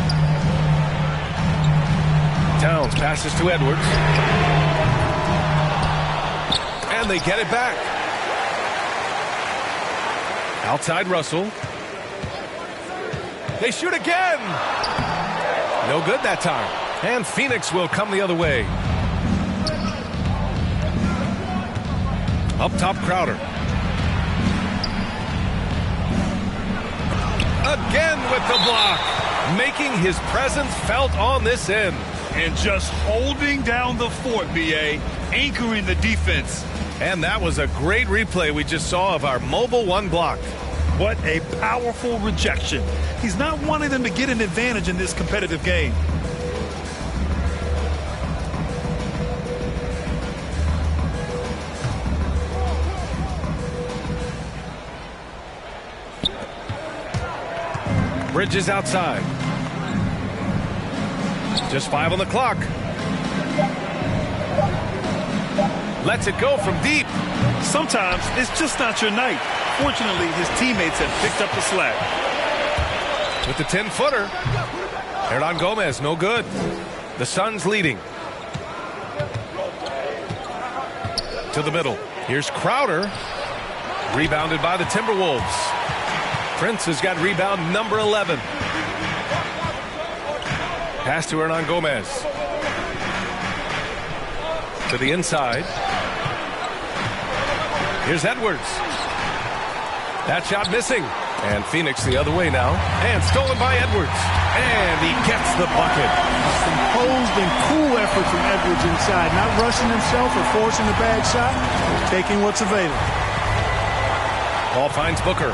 Towns passes to Edwards. And they get it back. Outside Russell. They shoot again. No good that time. And Phoenix will come the other way. Up top, Crowder. Again with the block. Making his presence felt on this end. And just holding down the fort, B.A., anchoring the defense. And that was a great replay we just saw of our mobile one block. What a powerful rejection. He's not wanting them to get an advantage in this competitive game. Bridges outside. Just 5 on the clock. Lets it go from deep. Sometimes it's just not your night. Fortunately, his teammates have picked up the slack. With the 10-footer. Hernan Gomez, no good. The Suns leading. To the middle. Here's Crowder. Rebounded by the Timberwolves. Prince has got rebound number 11. Pass to Hernan Gomez. To the inside. Here's Edwards. That shot missing. And Phoenix the other way now. And stolen by Edwards. And he gets the bucket. Composed and cool effort from Edwards inside. Not rushing himself or forcing a bad shot. Taking what's available. Ball finds Booker.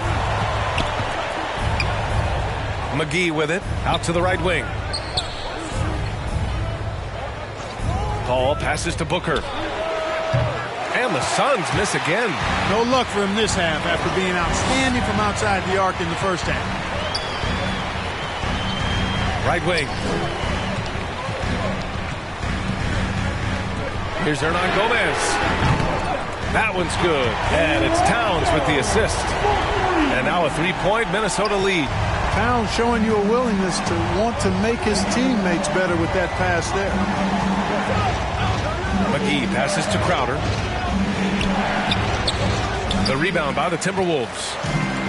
McGee with it. Out to the right wing. Paul passes to Booker. And the Suns miss again. No luck for him this half after being outstanding from outside the arc in the first half. Right wing. Here's Hernan Gomez. That one's good. And it's Towns with the assist. And now a 3-point Minnesota lead. Towns showing you a willingness to want to make his teammates better with that pass there. McGee passes to Crowder. The rebound by the Timberwolves.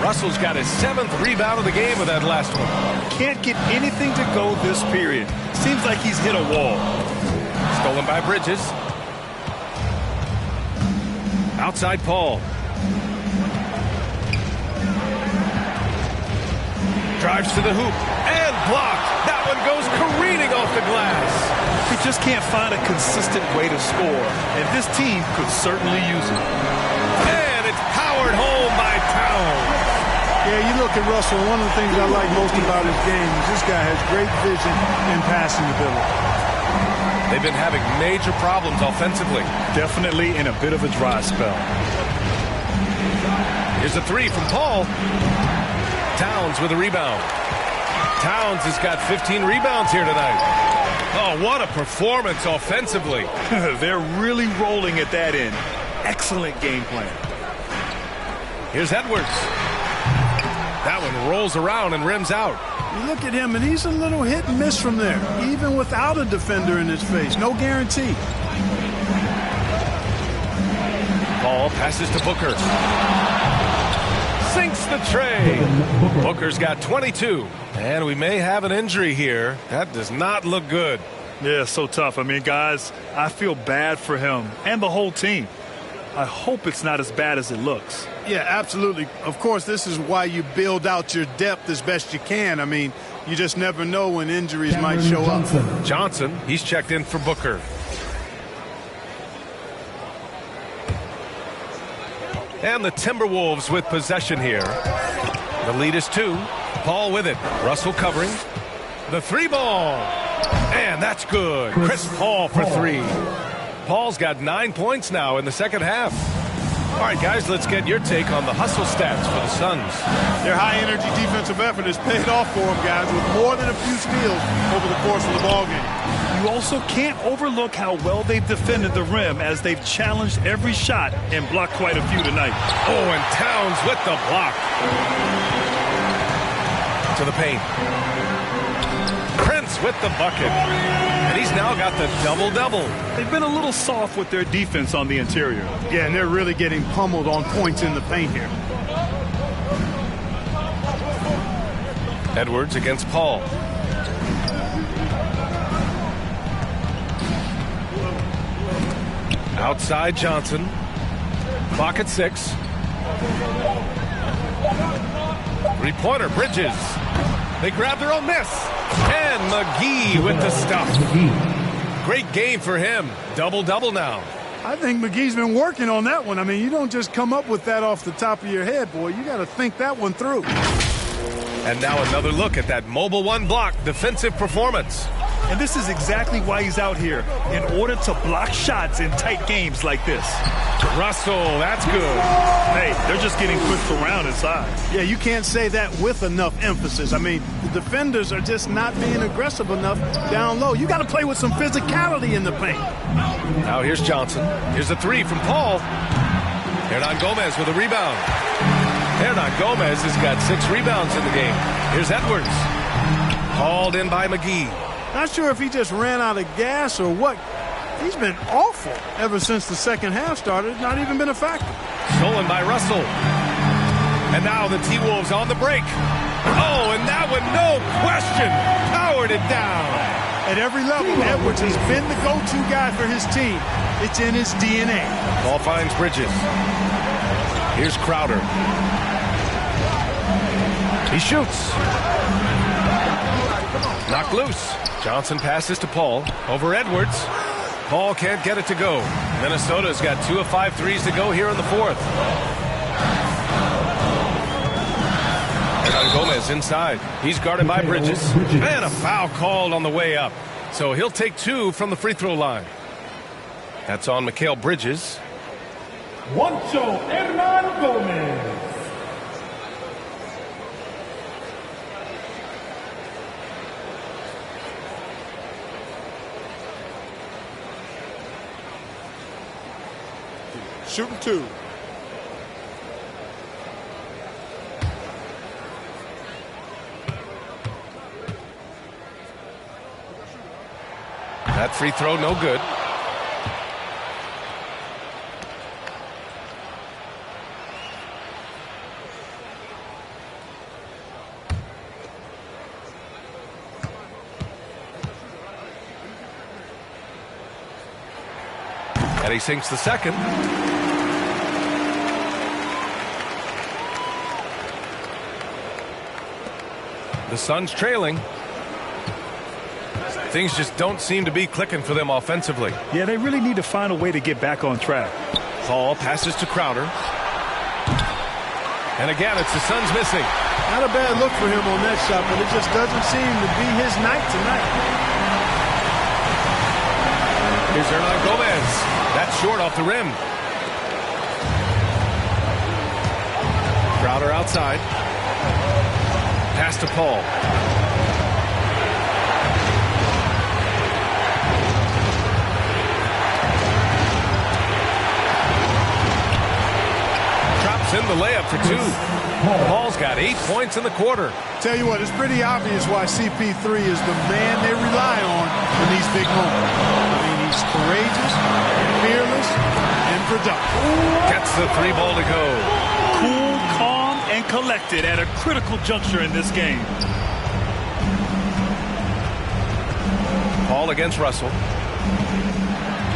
Russell's got his 7th rebound of the game with that last one. Can't get anything to go this period. Seems like he's hit a wall. Stolen by Bridges. Outside Paul. Drives to the hoop and blocked. That one goes careening off the glass. He just can't find a consistent way to score, and this team could certainly use it. And it's powered home by Towns. Yeah, you look at Russell, one of the things I like most about his game is this guy has great vision and passing ability. They've been having major problems offensively. Definitely in a bit of a dry spell. Here's a 3 from Paul. Towns with a rebound. Towns has got 15 rebounds here tonight. Oh, what a performance offensively. They're really rolling at that end. Excellent game plan. Here's Edwards. That one rolls around and rims out. You look at him, and he's a little hit and miss from there, even without a defender in his face. No guarantee. Ball passes to Booker. Sinks the tray. Booker's got 22. And we may have an injury here. That does not look good. Yeah, so tough. I mean, guys, I feel bad for him and the whole team. I hope it's not as bad as it looks. Yeah, absolutely. Of course, this is why you build out your depth as best you can. I mean, you just never know when injuries might show up. Johnson, he's checked in for Booker. And the Timberwolves with possession here. The lead is 2. Paul with it. Russell covering. The 3 ball. And that's good. Chris Paul for 3. Paul's got 9 points now in the second half. All right, guys, let's get your take on the hustle stats for the Suns. Their high-energy defensive effort has paid off for them, guys, with more than a few steals over the course of the ballgame. You also can't overlook how well they've defended the rim as they've challenged every shot and blocked quite a few tonight. Oh, and Towns with the block. To the paint. Prince with the bucket. And he's now got the double-double. They've been a little soft with their defense on the interior. Yeah, and they're really getting pummeled on points in the paint here. Edwards against Paul. Outside Johnson. Clock at 6. Three-pointer, Bridges. They grab their own miss. And McGee with the stuff. Great game for him. Double-double now. I think McGee's been working on that one. I mean, you don't just come up with that off the top of your head, boy. You got to think that one through. And now another look at that mobile one block defensive performance. And this is exactly why he's out here, in order to block shots in tight games like this. Russell, that's good. Hey, they're just getting pushed around inside. Yeah, you can't say that with enough emphasis. I mean, the defenders are just not being aggressive enough down low. You got to play with some physicality in the paint. Now here's Johnson. Here's a 3 from Paul. Hernan Gomez with a rebound. Hernan Gomez has got 6 rebounds in the game. Here's Edwards. Called in by McGee. Not sure if he just ran out of gas or what. He's been awful ever since the second half started. Not even been a factor. Stolen by Russell. And now the T-Wolves on the break. Oh, and that one, no question, powered it down. At every level, Edwards has been the go-to guy for his team. It's in his DNA. Ball finds Bridges. Here's Crowder. He shoots. Knocked loose. Johnson passes to Paul. Over Edwards. Paul can't get it to go. Minnesota's got 2 of 5 threes to go here in the fourth. And Gomez inside. He's guarded by Bridges. And a foul called on the way up. So he'll take 2 from the free throw line. That's on Mikal Bridges. Juancho Hernan Gomez. Shooting 2. That free throw, no good. And he sinks the second. The Suns trailing. Things just don't seem to be clicking for them offensively. Yeah, they really need to find a way to get back on track. Paul passes to Crowder. And again, it's the Suns missing. Not a bad look for him on that shot, but it just doesn't seem to be his night tonight. Here's Hernan Gomez. That's short off the rim. Crowder outside. Pass to Paul. Drops in the layup for 2. Paul's got 8 points in the quarter. Tell you what, it's pretty obvious why CP3 is the man they rely on in these big moments. I mean, he's courageous, fearless, and productive. Gets the 3 ball to go. Cool, calm, and collected at a critical juncture in this game. Paul against Russell.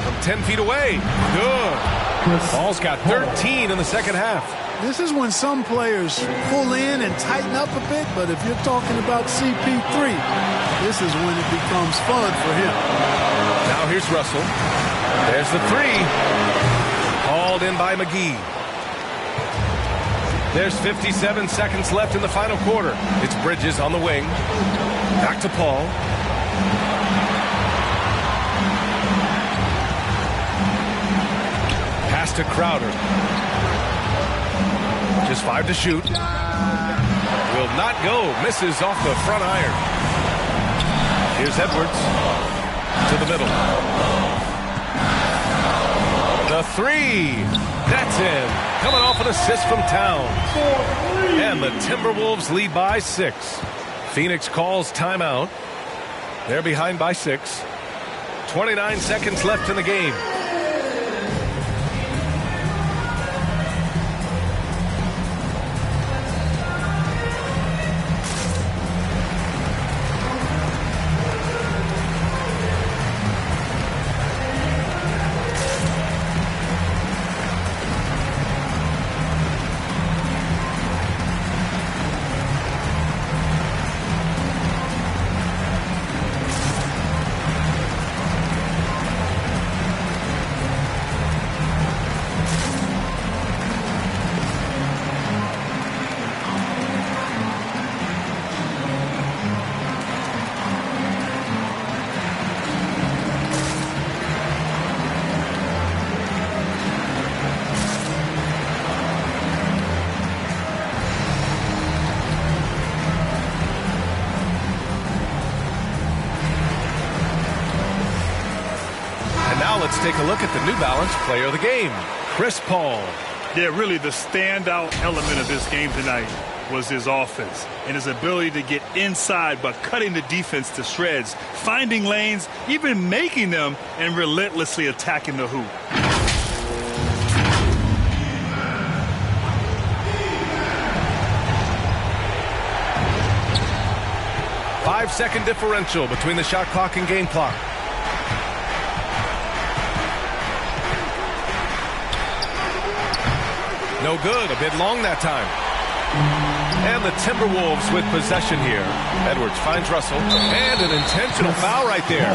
From 10 feet away. Good. Paul's got 13 in the second half. This is when some players pull in and tighten up a bit, but if you're talking about CP3, this is when it becomes fun for him. Now here's Russell. There's the 3. Called in by McGee. There's 57 seconds left in the final quarter. It's Bridges on the wing. Back to Paul. to Crowder. Just 5 to shoot. Will not go. Misses off the front iron. Here's Edwards to the middle. The 3. That's in. Coming off an assist from Towns. And the Timberwolves lead by 6. Phoenix calls timeout. They're behind by 6. 29 seconds left in the game. Let's take a look at the New Balance player of the game, Chris Paul. Yeah, really the standout element of this game tonight was his offense and his ability to get inside by cutting the defense to shreds, finding lanes, even making them, and relentlessly attacking the hoop. Five-second differential between the shot clock and game clock. No good. A bit long that time. And the Timberwolves with possession here. Edwards finds Russell. And an intentional foul right there.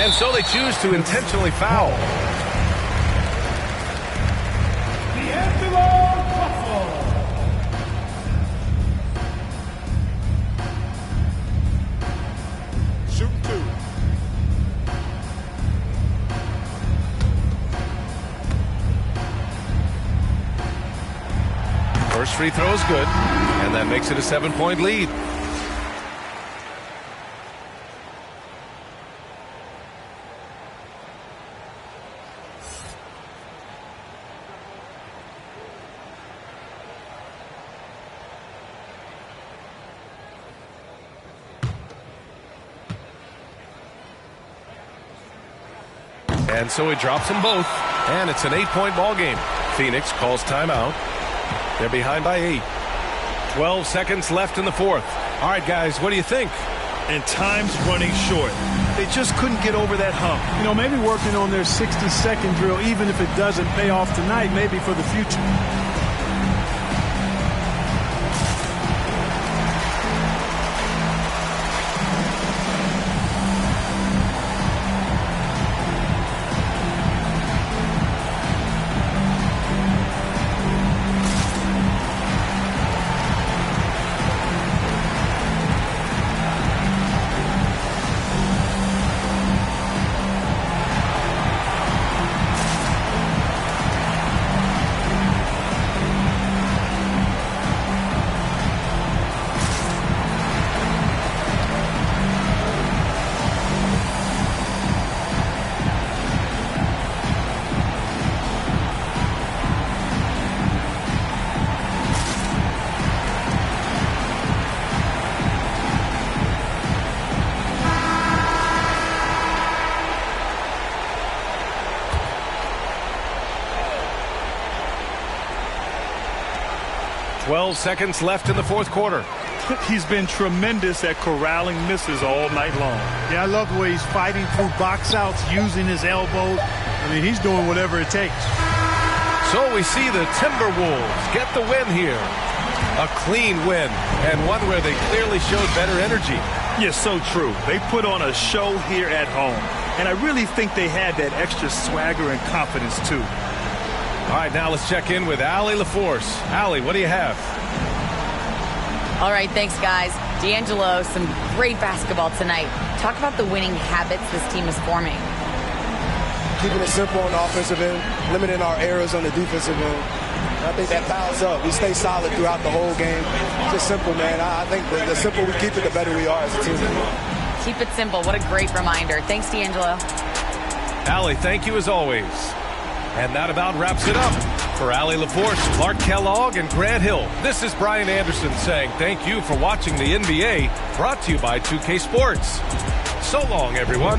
And so they choose to intentionally foul. First free throw is good, and that makes it a 7-point lead. And so he drops them both, and it's an 8-point ball game. Phoenix calls timeout. They're behind by 8. 12 seconds left in the fourth. All right, guys, what do you think? And time's running short. They just couldn't get over that hump. You know, maybe working on their 60-second drill, even if it doesn't pay off tonight, maybe for the future. Seconds left in the fourth quarter. He's been tremendous at corralling misses all night long. Yeah, I love the way he's fighting through box outs, using his elbows. I mean, he's doing whatever it takes. So we see the Timberwolves get the win here. A clean win, and one where they clearly showed better energy. Yes, so true. They put on a show here at home, and I really think they had that extra swagger and confidence, too. All right, now let's check in with Allie LaForce. Allie, what do you have? All right, thanks, guys. D'Angelo, some great basketball tonight. Talk about the winning habits this team is forming. Keeping it simple on the offensive end, limiting our errors on the defensive end. I think that piles up. We stay solid throughout the whole game. Just simple, man. I think the simple we keep it, the better we are as a team. Keep it simple. What a great reminder. Thanks, D'Angelo. Allie, thank you as always. And that about wraps it up. For Allie LaForce, Clark Kellogg, and Grant Hill, this is Brian Anderson saying thank you for watching the NBA, brought to you by 2K Sports. So long, everyone.